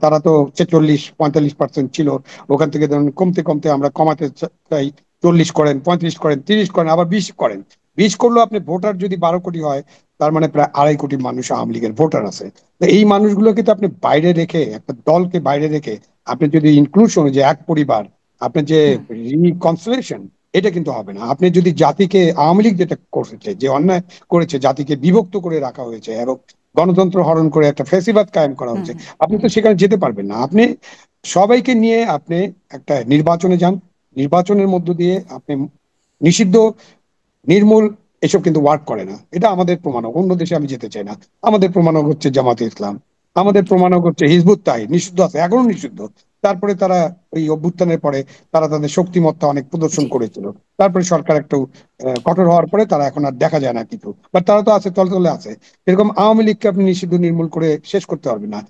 তারা তো 46-45% ছিল, ওখান থেকে ধরুন কমতে কমতে আমরা কমাতে চাই। 40 করেন, 35 করেন, 30 করেন, আবার 20 করেন। 20 করলেও আপনি ভোটার যদি 12 কোটি হয়, তার মানে প্রায় 2.5 কোটি মানুষ আওয়ামী লীগের ভোটার আছে। তো এই মানুষগুলোকে তো আপনি বাইরে রেখে, একটা দলকে বাইরে রেখে আপনি যদি ইনক্লুশন, যে এক পরিবার, আপনার যে হুম, রিকনসিলেশন, এটা কিন্তু হবে না। আপনি যদি জাতিকে, আওয়ামী লীগ যেটা করেছে, যে অন্যায় করেছে, জাতিকে বিভক্ত করে রাখা হয়েছে এবং গণতন্ত্র হরণ করে একটা ফ্যাসিবাদ কায়েম করা হুম, হয়েছে, হুম, আপনি তো সেখানে যেতে পারবেন না। আপনি সবাইকে নিয়ে আপনি একটা নির্বাচনে যান, নির্বাচনের মধ্য দিয়ে আপনি নিষিদ্ধ, নির্মূল, এসব কিন্তু ওয়ার্ক করে না। এটা আমাদের প্রমাণক, অন্য দেশে আমি যেতে চাই না। আমাদের প্রমাণক হচ্ছে জামাতে ইসলাম, আমাদের প্রমাণক হচ্ছে হিজবুত তাহরির, নিষিদ্ধ আছে, এখনো নিষিদ্ধ। তারপরে তারা ওই অভ্যুত্থানের পরে তারা তাদের শক্তিমত্তা অনেক প্রদর্শন জি। করেছিল। তারপরে সরকার একটু কঠোর হওয়ার পরে তারা এখন আর দেখা যায় না কিছু, বাট তারা তো আছে, তলে তলে আছে। এরকম আওয়ামী লীগকে আপনি নিষিদ্ধ, নির্মূল করে শেষ করতে পারবেন না।